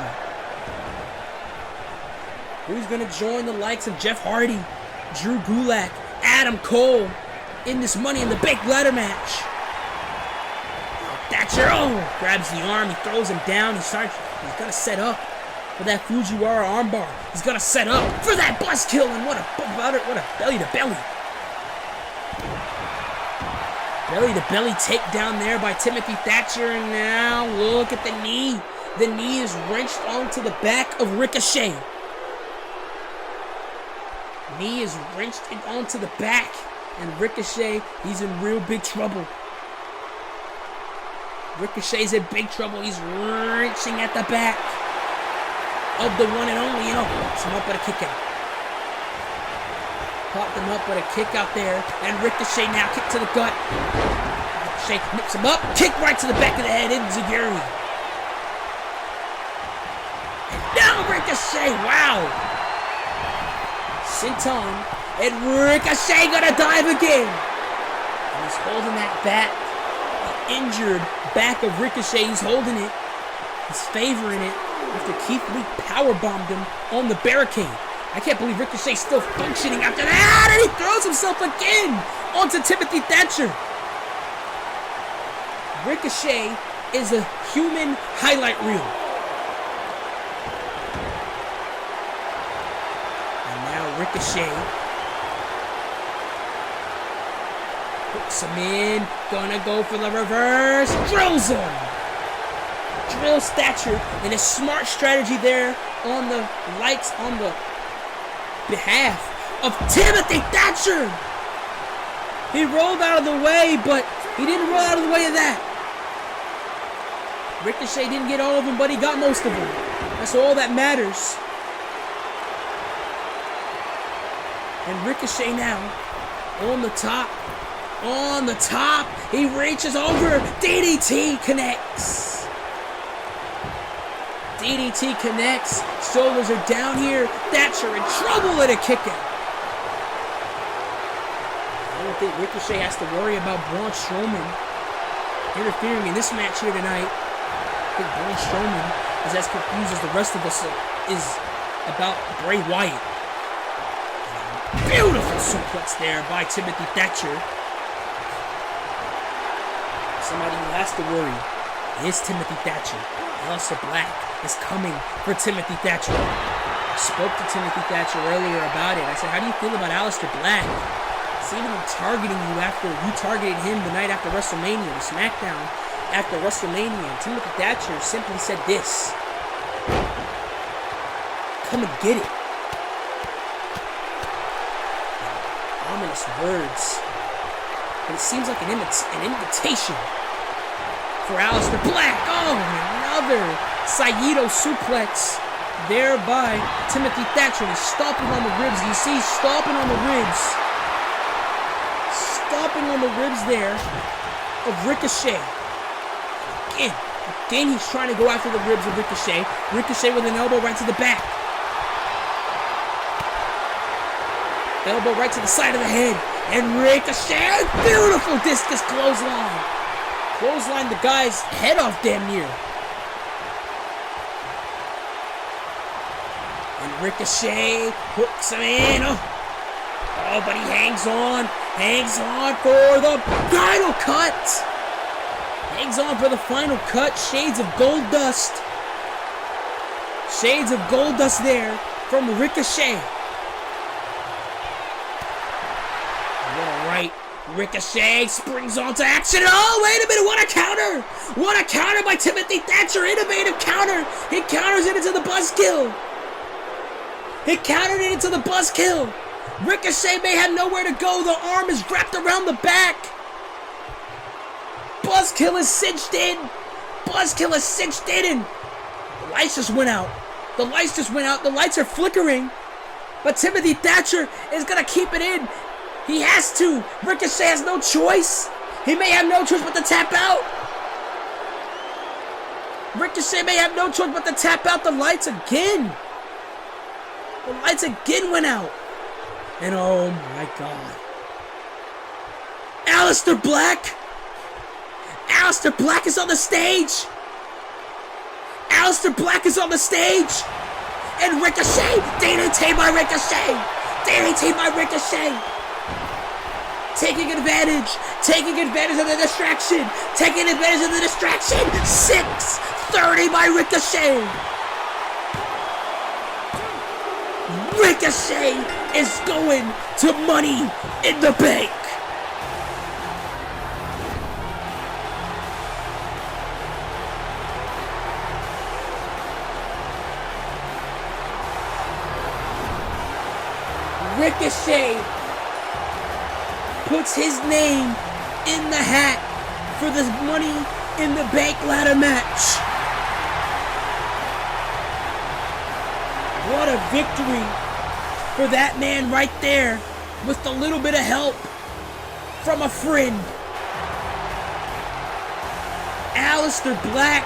Who's going to join the likes of Jeff Hardy, Drew Gulak, Adam Cole in this Money in the Bank ladder match? Thatcher, grabs the arm. He throws him down. He's going to set up for that Fujiwara armbar. He's going to set up for that bus kill. And what a belly-to-belly. Belly-to-belly takedown there by Timothy Thatcher. And now look at the knee. The knee is wrenched onto the back of Ricochet. Knee is wrenched onto the back. And Ricochet, he's in real big trouble. Ricochet's in big trouble. He's wrenching at the back of the one and only. Pops him up with a kick out. Popped him up with a kick out there. And Ricochet now kick to the gut. Ricochet nips him up. Kick right to the back of the head. Enziguri. And now Ricochet. Wow. Senton And Ricochet gonna dive again. And he's holding that back. The injured back of Ricochet, he's holding it. He's favoring it after Keith Lee powerbombed him on the barricade. I can't believe Ricochet's still functioning after that. And he throws himself again onto Timothy Thatcher. Ricochet is a human highlight reel. And now Ricochet hooks him in. Gonna go for the reverse. Drills him. Drills Thatcher. And a smart strategy there on the lights on the behalf of Timothy Thatcher. He rolled out of the way, but he didn't roll out of the way of that. Ricochet didn't get all of them, but he got most of them. That's all that matters. And Ricochet now on the top. On the top. He reaches over. DDT connects. DDT connects. Shoulders are down here. Thatcher in trouble at a kick out. I don't think Ricochet has to worry about Braun Strowman interfering in this match here tonight. I think Braun Strowman is as confused as the rest of us is about Bray Wyatt. Beautiful suplex there by Timothy Thatcher. Somebody who has to worry is Timothy Thatcher. Aleister Black is coming for Timothy Thatcher. I spoke to Timothy Thatcher earlier about it. I said, how do you feel about Aleister Black? He's even targeting you after you targeted him the night after WrestleMania, the SmackDown after WrestleMania. And Timothy Thatcher simply said this: come and get it. Ominous words. But it seems like an invitation for Aleister Black. Oh, another Saito suplex there by Timothy Thatcher. He's stomping on the ribs. You see, stomping on the ribs. Stomping on the ribs there of Ricochet. Again, he's trying to go after the ribs of Ricochet. Ricochet with an elbow right to the back. Elbow right to the side of the head. And Ricochet, beautiful discus clothesline. Clothesline the guy's head off damn near. And Ricochet hooks him in. Oh, but he hangs on for the final cut. Hangs on for the final cut. Shades of gold dust. Shades of gold dust there from Ricochet. Ricochet springs onto action. Oh, wait a minute. What a counter. What a counter by Timothy Thatcher. Innovative counter. He counters it into the buzzkill. He countered it into the buzzkill. Ricochet may have nowhere to go. The arm is wrapped around the back. Buzzkill is cinched in. Buzzkill is cinched in. And the lights just went out. The lights just went out. The lights are flickering. But Timothy Thatcher is going to keep it in. He has to. Ricochet has no choice. He may have no choice but to tap out. Ricochet may have no choice but to tap out. The lights again. The lights again went out. And oh my God. Aleister Black. Aleister Black is on the stage. Aleister Black is on the stage. And Ricochet. DDT by Ricochet. DDT by Ricochet. Taking advantage of the distraction, 630 by Ricochet. Ricochet is going to Money in the Bank. Ricochet puts his name in the hat for this Money in the Bank ladder match. What a victory for that man right there, with a little bit of help from a friend. Aleister Black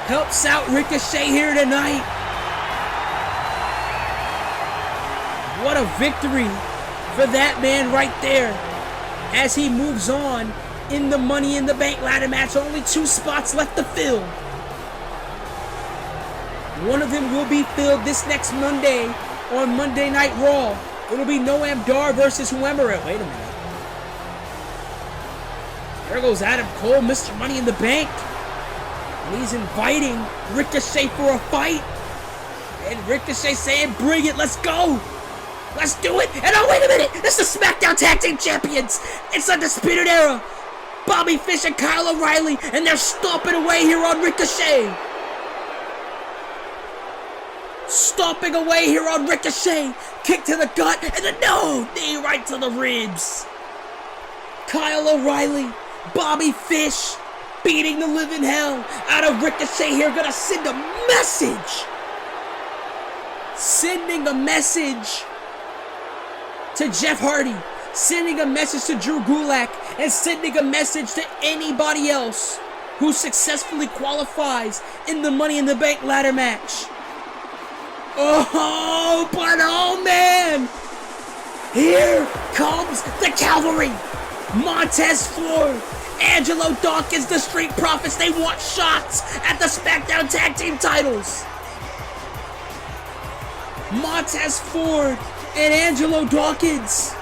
helps out Ricochet here tonight. What a victory for that man right there as he moves on in the Money in the Bank ladder match. Only 2 spots left to fill. One of them will be filled this next Monday on Monday Night Raw. It'll be Noam Dar versus whoever. Wait a minute. There goes Adam Cole, Mr. Money in the Bank. And he's inviting Ricochet for a fight. And Ricochet saying, bring it, let's go. Let's do it. And oh, wait a minute. It's the SmackDown Tag Team Champions. It's Undisputed Era. Bobby Fish and Kyle O'Reilly. And they're stomping away here on Ricochet. Stomping away here on Ricochet. Kick to the gut. And then no. Knee right to the ribs. Kyle O'Reilly. Bobby Fish. Beating the living hell out of Ricochet here. Gonna send a message. Sending a message to Jeff Hardy. Sending a message to Drew Gulak. And sending a message to anybody else who successfully qualifies in the Money in the Bank ladder match. Oh, but oh man. Here comes the cavalry. Montez Ford. Angelo Dawkins, the Street Profits, they want shots at the SmackDown Tag Team titles. Montez Ford and Angelo Dawkins.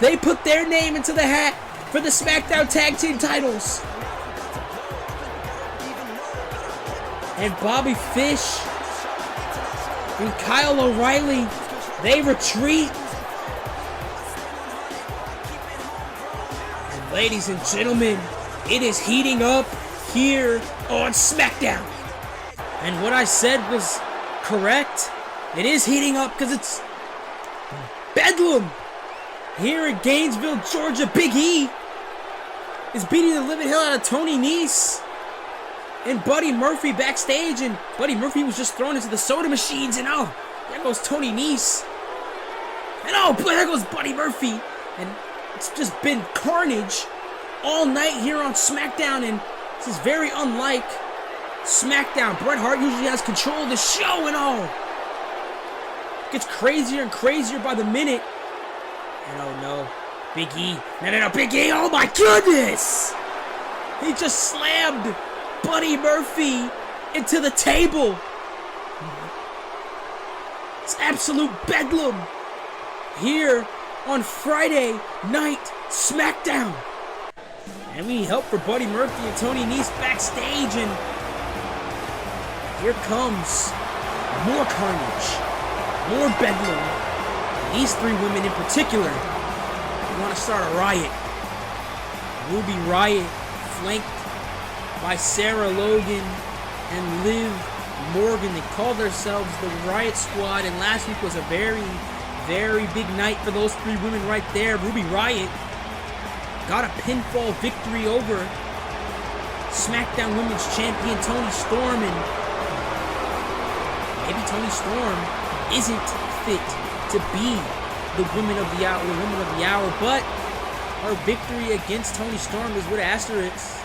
They put their name into the hat for the SmackDown Tag Team titles. And Bobby Fish and Kyle O'Reilly, they retreat. Ladies and gentlemen, it is heating up here on SmackDown. And what I said was correct. It is heating up because it's bedlam. Here in Gainesville, Georgia, Big E is beating the living hell out of Tony Nese and Buddy Murphy backstage. And Buddy Murphy was just thrown into the soda machines. And oh, there goes Tony Nese. And oh, there goes Buddy Murphy. And it's just been carnage all night here on SmackDown, and this is very unlike SmackDown. Bret Hart usually has control of the show and all. Gets crazier and crazier by the minute. And oh no, Big E. No, Big E, oh my goodness! He just slammed Buddy Murphy into the table. It's absolute bedlam here on Friday Night SmackDown. And we need help for Buddy Murphy and Tony Nese backstage, and here comes more carnage, more bedlam. And these 3 women in particular want to start a riot. Ruby Riott, flanked by Sarah Logan and Liv Morgan. They call themselves the Riot Squad, and last week was a very big night for those 3 women right there. Ruby Riott got a pinfall victory over SmackDown Women's Champion Toni Storm, and maybe Toni Storm isn't fit to be the woman of the hour, but her victory against Toni Storm is with asterisks.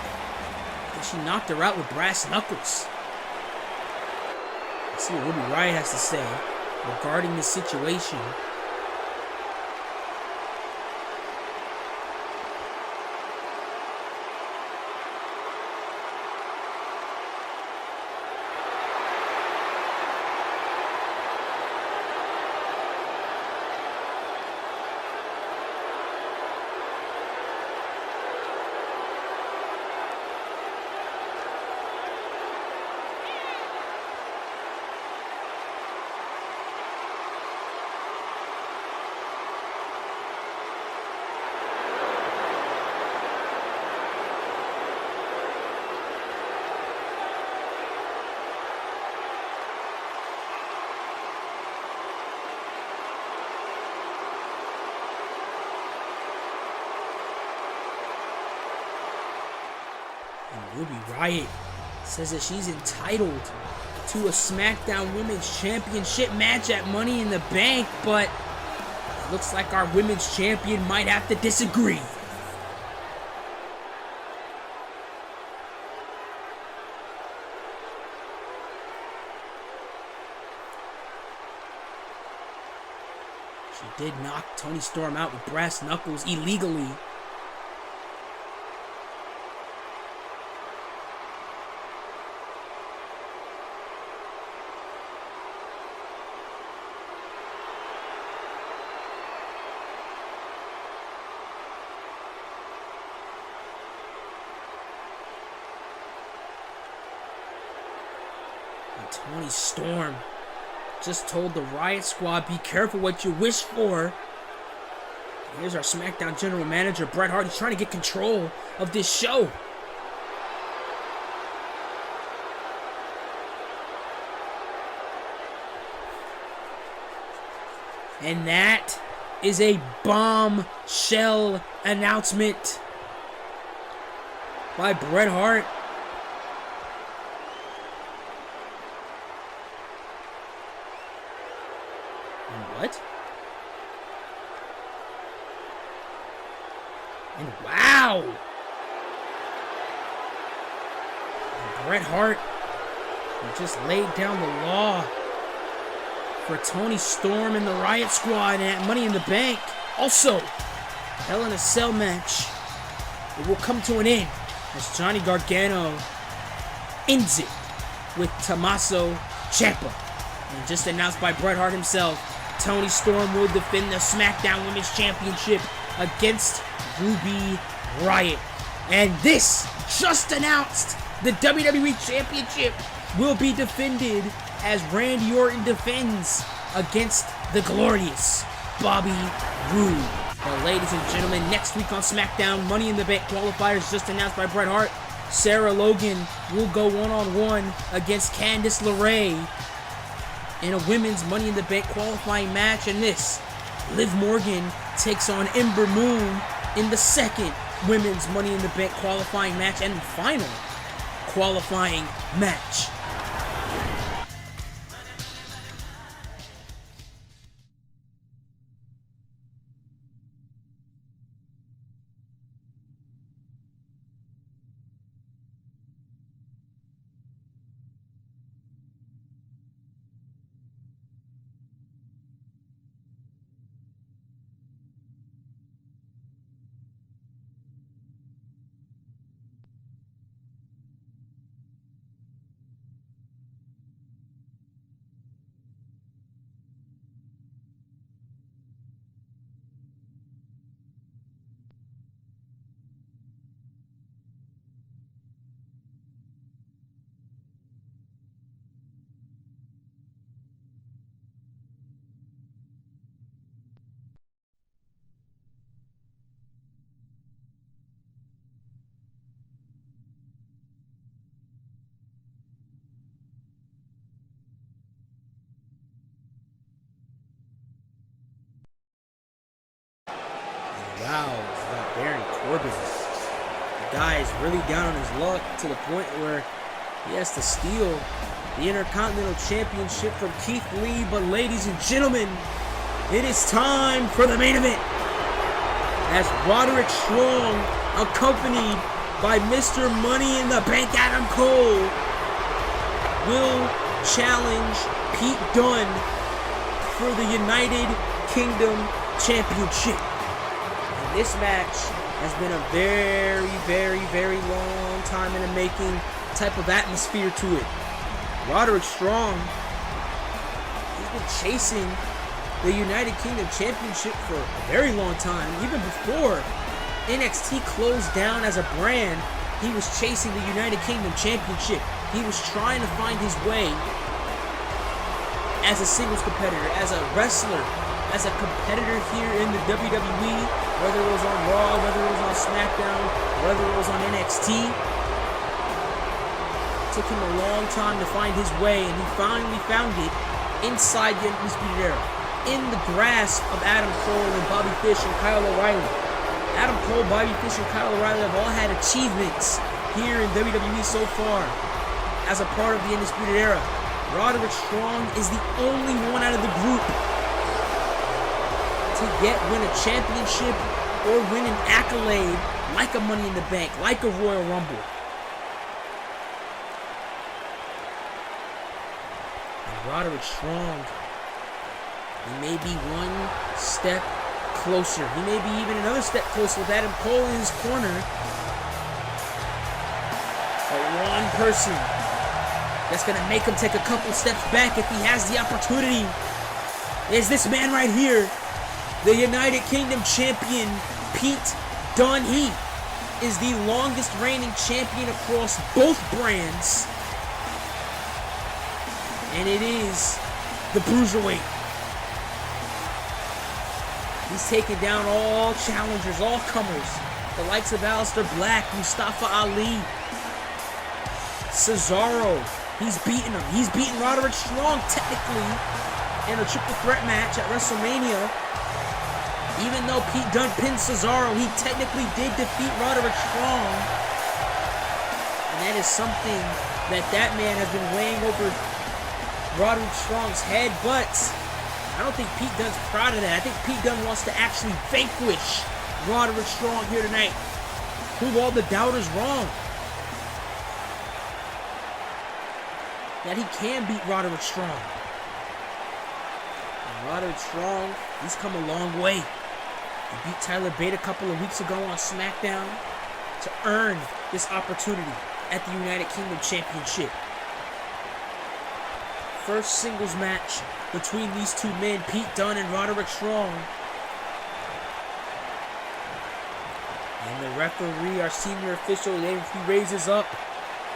She knocked her out with brass knuckles. Let's see what Ruby Riott has to say regarding this situation. Ruby Riott says that she's entitled to a SmackDown Women's Championship match at Money in the Bank, but it looks like our Women's Champion might have to disagree. She did knock Toni Storm out with brass knuckles illegally. And Toni Storm just told the Riot Squad, be careful what you wish for. Here's our SmackDown General Manager, Bret Hart. He's trying to get control of this show. And that is a bombshell announcement by Bret Hart. What? And wow! And Bret Hart just laid down the law for Toni Storm and the Riot Squad and Money in the Bank. Also, Hell in a Cell match. It will come to an end as Johnny Gargano ends it with Tommaso Ciampa. And just announced by Bret Hart himself, Toni Storm will defend the SmackDown Women's Championship against Ruby Riott. And this just announced, the WWE Championship will be defended as Randy Orton defends against the glorious Bobby Roode. Well, ladies and gentlemen, next week on SmackDown, Money in the Bank qualifiers just announced by Bret Hart. Sarah Logan will go one-on-one against Candice LeRae in a women's Money in the Bank qualifying match. And this, Liv Morgan takes on Ember Moon in the second women's Money in the Bank qualifying match and final qualifying match. Wow, about Baron Corbin. The guy is really down on his luck to the point where he has to steal the Intercontinental Championship from Keith Lee. But ladies and gentlemen, it is time for the main event, as Roderick Strong, accompanied by Mr. Money in the Bank Adam Cole, will challenge Pete Dunne for the United Kingdom Championship. And this match has been a very, very, very long time in the making type of atmosphere to it. Roderick Strong, he's been chasing the United Kingdom Championship for a very long time. Even before NXT closed down as a brand, he was chasing the United Kingdom Championship. He was trying to find his way as a singles competitor, as a wrestler, as a competitor here in the WWE, whether it was on Raw, whether it was on SmackDown, whether it was on NXT. It took him a long time to find his way, and he finally found it inside the Undisputed Era, in the grasp of Adam Cole and Bobby Fish and Kyle O'Reilly. Adam Cole, Bobby Fish, and Kyle O'Reilly have all had achievements here in WWE so far as a part of the Undisputed Era. Roderick Strong is the only one out of the group to win a championship or win an accolade like a Money in the Bank, like a Royal Rumble. And Roderick Strong He may be one step closer. He may be even another step closer with Adam Cole in his corner. But one person that's going to make him take a couple steps back if he has the opportunity is this man right here. The United Kingdom champion, Pete Dunne. He is the longest reigning champion across both brands. And it is the Bruiserweight. He's taking down all challengers, all comers. The likes of Aleister Black, Mustafa Ali, Cesaro. He's beaten him. He's beaten Roderick Strong technically in a triple threat match at WrestleMania. Even though Pete Dunne pinned Cesaro, he technically did defeat Roderick Strong. And that is something that man has been weighing over Roderick Strong's head, but I don't think Pete Dunne's proud of that. I think Pete Dunne wants to actually vanquish Roderick Strong here tonight. Prove all the doubters wrong. That he can beat Roderick Strong. And Roderick Strong, he's come a long way. He beat Tyler Bate a couple of weeks ago on SmackDown to earn this opportunity at the United Kingdom Championship. First singles match between these two men, Pete Dunne and Roderick Strong. And the referee, our senior official, he raises up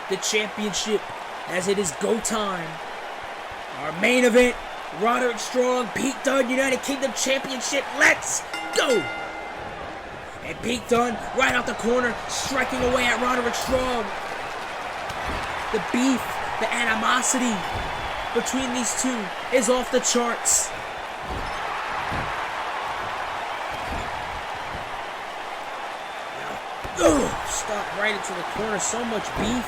the championship as it is go time. Our main event, Roderick Strong, Pete Dunne, United Kingdom Championship. Let's go! And Pete Dunne, right out the corner, striking away at Roderick Strong. The beef, the animosity between these two is off the charts. Stop right into the corner. So much beef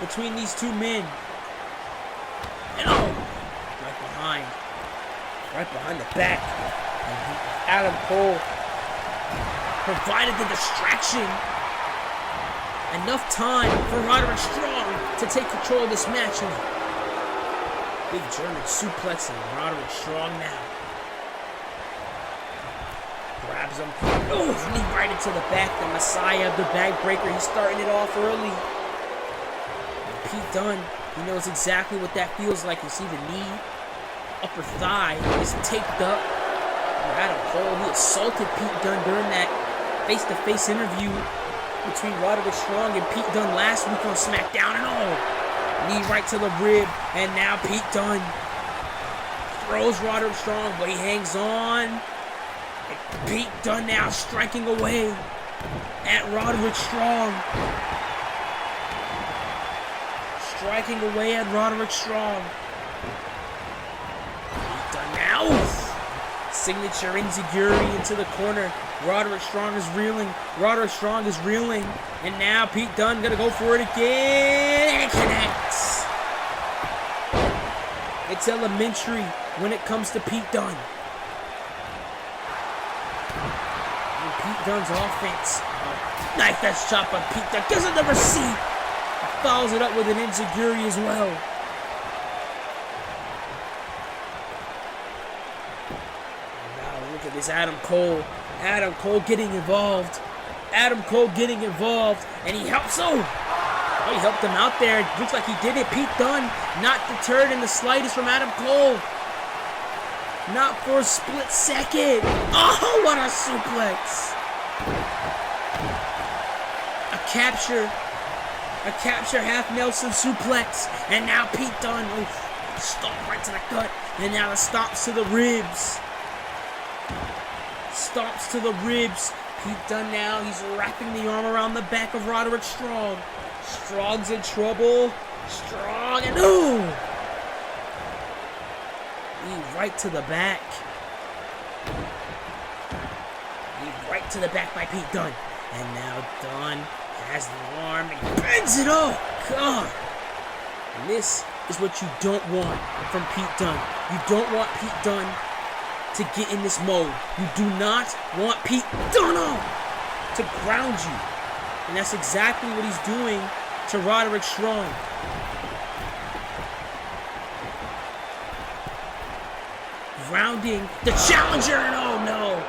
between these two men. And right behind the back. And Adam Cole provided the distraction. Enough time for Roderick Strong to take control of this match. And big German suplexing Roderick Strong now. Grabs him. Knee right into the back. The Messiah of the backbreaker. He's starting it off early. And Pete Dunne, he knows exactly what that feels like. You see the knee, upper thigh is taped up. Adam Cole, he assaulted Pete Dunne during that face-to-face interview between Roderick Strong and Pete Dunne last week on SmackDown, and knee right to the rib, and now Pete Dunne throws Roderick Strong, but he hangs on. And Pete Dunne now striking away at Roderick Strong. Striking away at Roderick Strong. Pete Dunne now. Signature enziguri into the corner. Roderick Strong is reeling. Roderick Strong is reeling. And now Pete Dunne gonna go for it again. And it connects. It's elementary when it comes to Pete Dunne. And Pete Dunne's offense. Knife that shot by Pete Dunne. Doesn't never see. Follows it up with an enziguri as well. Look at this Adam Cole. Adam Cole getting involved. Adam Cole getting involved. And he helps. Oh, he helped him out there. It looks like he did it. Pete Dunne not deterred in the slightest from Adam Cole. Not for a split second. Oh, what a suplex. A capture half Nelson suplex. And now Pete Dunne. Oh, stomp right to the gut. And now the stomps to the ribs. Stomps to the ribs. Pete Dunne now, he's wrapping the arm around the back of Roderick Strong. Strong's in trouble. Strong and ooh! Knee right to the back. Knee right to the back by Pete Dunne. And now Dunne has the arm and bends it. Oh, God. And this is what you don't want from Pete Dunne. You don't want Pete Dunne to get in this mode. You do not want Pete Dunne to ground you. And that's exactly what he's doing to Roderick Strong. grounding the challenger, and oh no.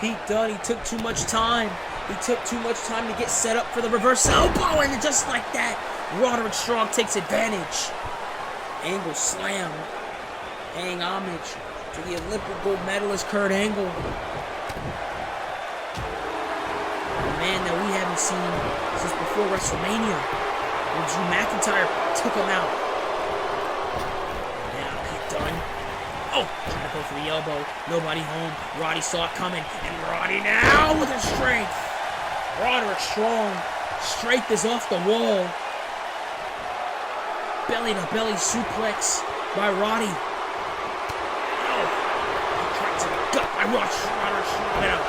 Pete Dunne, he took too much time. He took too much time to get set up for the reverse elbow, and just like that, Roderick Strong takes advantage. Angle slam, paying homage to the Olympic gold medalist Kurt Angle. A man that we haven't seen since before WrestleMania, when Drew McIntyre took him out. Now Pete Dunne, trying to go for the elbow, nobody home. Roddy saw it coming, and Roddy now with his strength. Roderick Strong, strength is off the wall. Belly-to-belly suplex by Roddy. Oh, right to the gut by Roderick Strong.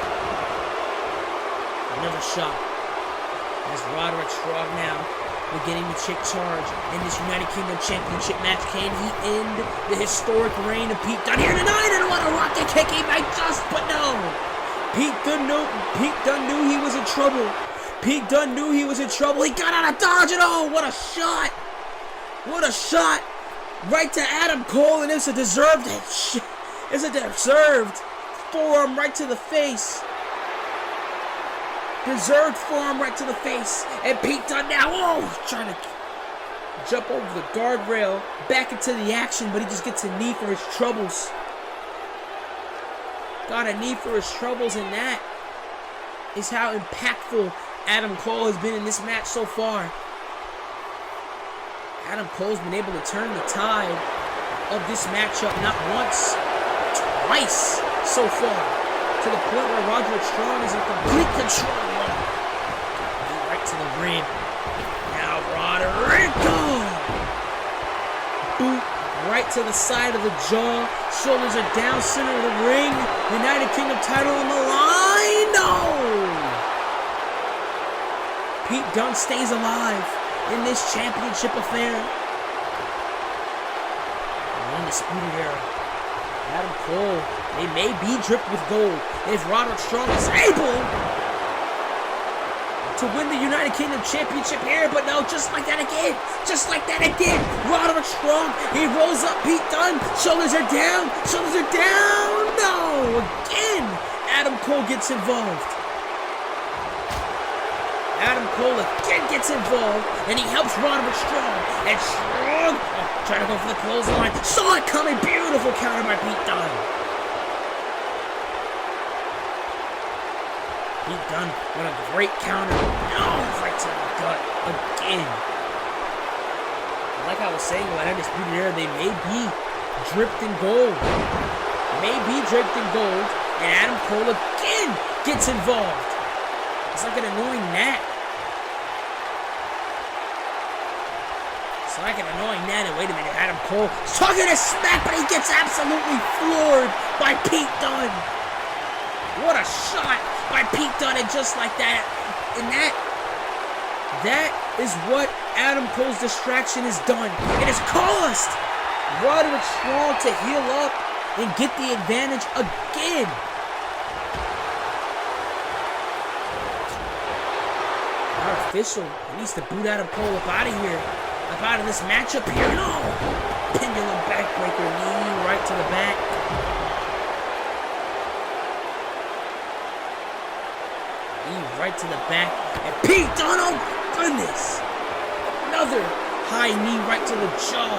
Another shot. As Roderick Strong now beginning to take charge in this United Kingdom Championship match. Can he end the historic reign of Pete Dunne here tonight? And what a rocket kick he might just, but no. Pete Dunne knew he was in trouble. Pete Dunne knew he was in trouble. He got out of dodge, and oh, what a shot. What a shot. Right to Adam Cole, and it's a deserved forearm right to the face. Deserved forearm right to the face. And Pete Dunne now, trying to jump over the guardrail, back into the action, but he just gets a knee for his troubles. Got a knee for his troubles, and that is how impactful Adam Cole has been in this match so far. Adam Cole's been able to turn the tide of this matchup not once, twice so far, to the point where Roderick Strong is in complete control. Right to the rim. Now Roderick, boot right to the side of the jaw. Shoulders are down, center of the ring. United Kingdom title on the line. No! Pete Dunne stays alive in this championship affair. Undisputed era. Adam Cole, they may be dripped with gold if Roderick Strong is able to win the United Kingdom Championship here, but no, just like that again. Just like that again. Roderick Strong, he rolls up Pete Dunne. Shoulders are down. Shoulders are down. No! Again, Adam Cole gets involved. Adam Cole again gets involved, and he helps Roderick Strong. And Strong, trying to go for the clothesline. Saw it coming. Beautiful counter by Pete Dunne. Pete Dunne, what a great counter. No, right to the gut again. Like I was saying about Undisputed Era, they may be dripped in gold. And Adam Cole again gets involved. It's like an annoying gnat. And wait a minute, Adam Cole is talking a smack, but he gets absolutely floored by Pete Dunne. What a shot by Pete Dunne, and just like that. And that is what Adam Cole's distraction has done. It has caused Roderick Strong to heal up and get the advantage again. Official. He needs to boot Adam Cole up out of here. Up out of this matchup here. No! Pendulum backbreaker knee right to the back. Knee right to the back. And Pete Dunne, oh goodness! Another high knee right to the jaw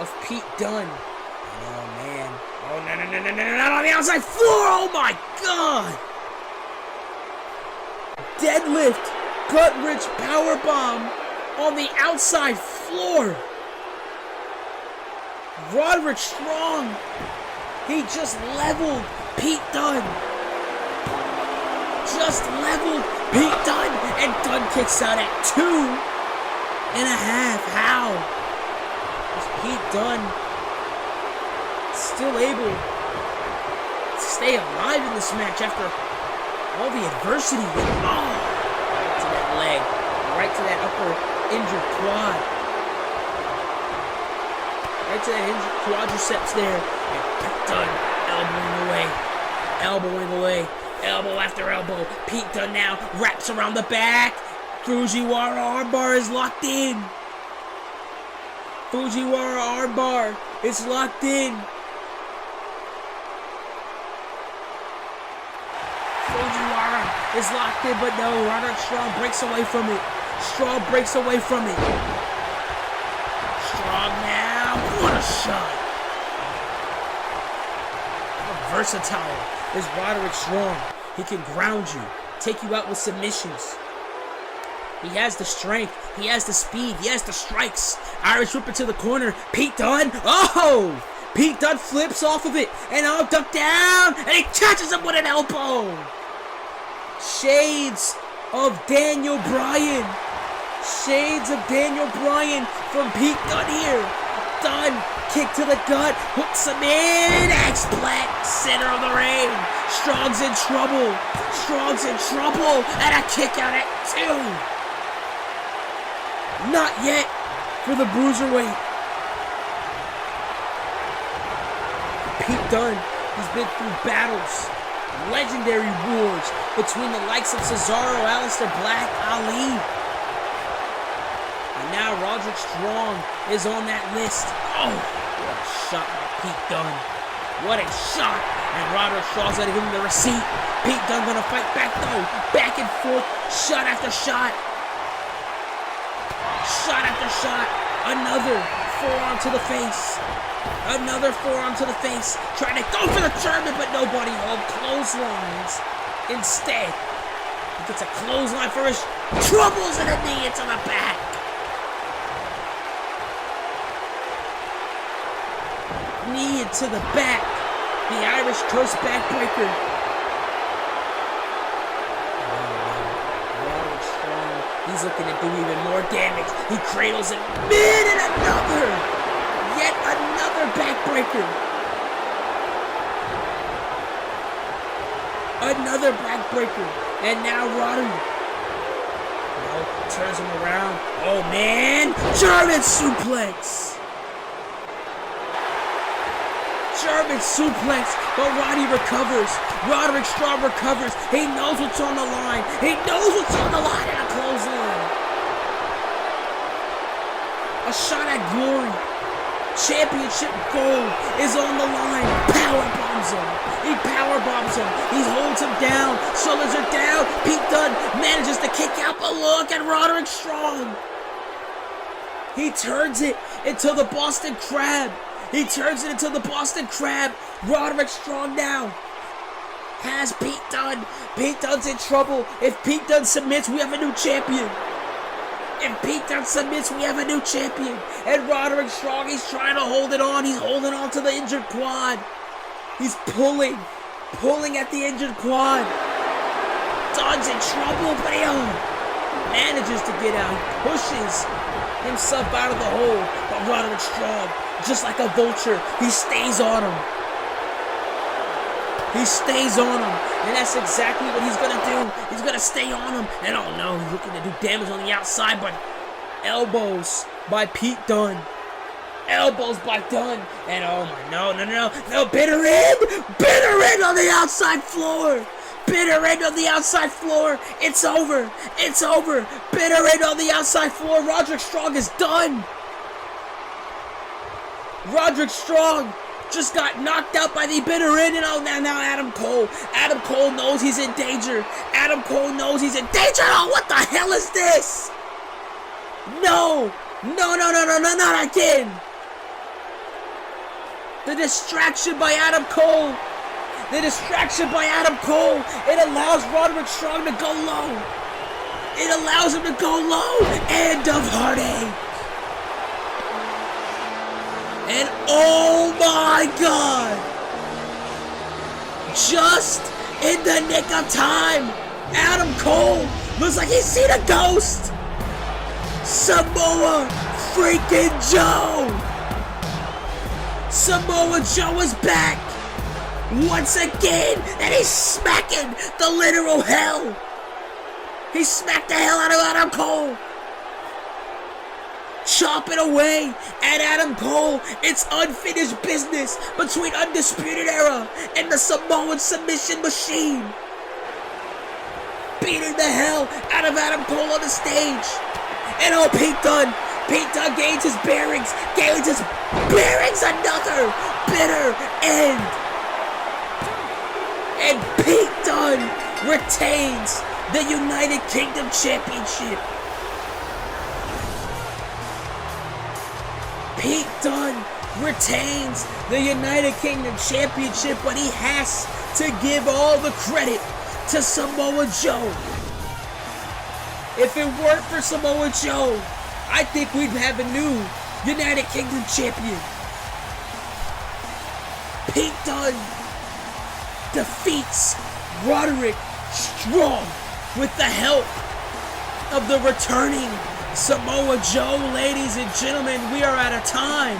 of Pete Dunne. Oh man. Oh no, not on the outside floor! Oh my god! Deadlift, gut-wrench powerbomb on the outside floor. Roderick Strong, he just leveled Pete Dunne. And Dunne kicks out at 2.5. How is Pete Dunne still able to stay alive in this match after all the adversity? Right to that leg, right to that upper injured quad, right to that injured quadriceps there, and Pete Dunne elbowing away, elbow after elbow. Pete Dunne now wraps around the back. Fujiwara armbar is locked in. Fujiwara armbar. It's locked in. Fujiwara is locked in, but no, Roderick Strong breaks away from it. Strong breaks away from it. Strong now. What a shot. How versatile is Roderick Strong. He can ground you, take you out with submissions. He has the strength, he has the speed, he has the strikes. Irish whip into the corner. Pete Dunne. Oh! Pete Dunne flips off of it. And duck down. And he catches him with an elbow. Shades of Daniel Bryan. Shades of Daniel Bryan from Pete Dunne here. Dunne, kick to the gut, hooks him in. X-Plex, center of the ring. Strong's in trouble. Strong's in trouble. And a kick out at 2. Not yet for the Bruiserweight. Pete Dunne, he's been through battles, legendary wars between the likes of Cesaro, Aleister Black, Ali. And now Roderick Strong is on that list. Oh, what a shot by Pete Dunne. What a shot. And Roderick Strong's gonna give him the receipt. Pete Dunne gonna fight back though. Back and forth, shot after shot. Shot after shot. Another forearm to the face. Another forearm to the face. Trying to go for the German, but nobody home. Clotheslines. Instead, he gets a clothesline for his troubles and a knee into the back. Knee into the back. The Irish Coast backbreaker. He's looking to do even more damage. He cradles him mid and another. Yet another backbreaker. Another backbreaker. And now Roderick. Turns him around. Oh man. German suplex. German suplex. But Roddy recovers. Roderick Strong recovers. He knows what's on the line. He knows what's on the line in a clothesline. A shot at glory. Championship gold is on the line. Power bombs him. He power bombs him. He holds him down. Shoulders are down. Pete Dunne manages to kick out, but look at Roderick Strong. He turns it into the Boston Crab. He turns it into the Boston Crab. Roderick Strong now has Pete Dunne. Pete Dunne's in trouble. If Pete Dunne submits, we have a new champion. If Pete Dunne submits, we have a new champion. And Roderick Strong, he's trying to hold it on. He's holding on to the injured quad. He's pulling at the injured quad. Dunne's in trouble, but he manages to get out. He pushes himself out of the hole. But Roderick Strong, just like a vulture, he stays on him. He stays on him, and that's exactly what he's gonna do. He's gonna stay on him, and oh no, he's looking to do damage on the outside, but elbows by Pete Dunne. Elbows by Dunne, and oh my, no, bitter end on the outside floor. Bitter end on the outside floor. It's over. Bitter end on the outside floor. Roderick Strong is done. Roderick Strong just got knocked out by the bitter end, and now Adam Cole. Adam Cole knows he's in danger. Oh, what the hell is this? No, not again. The distraction by Adam Cole. It allows Roderick Strong to go low. End of heartache. And oh my God! Just in the nick of time, Adam Cole looks like he's seen a ghost. Samoa freaking Joe. Samoa Joe is back once again, and he's smacking the literal hell. He smacked the hell out of Adam Cole. Chopping away at Adam Cole. It's unfinished business between Undisputed Era and the Samoan Submission Machine. Beating the hell out of Adam Cole on the stage. And oh, Pete Dunne Pete Dunne gains his bearings. Another bitter end. And Pete Dunne retains the United Kingdom Championship. Pete Dunne retains the United Kingdom Championship, but he has to give all the credit to Samoa Joe. If it weren't for Samoa Joe, I think we'd have a new United Kingdom champion. Pete Dunne defeats Roderick Strong with the help of the returning Samoa Joe. Ladies and gentlemen, we are out of time.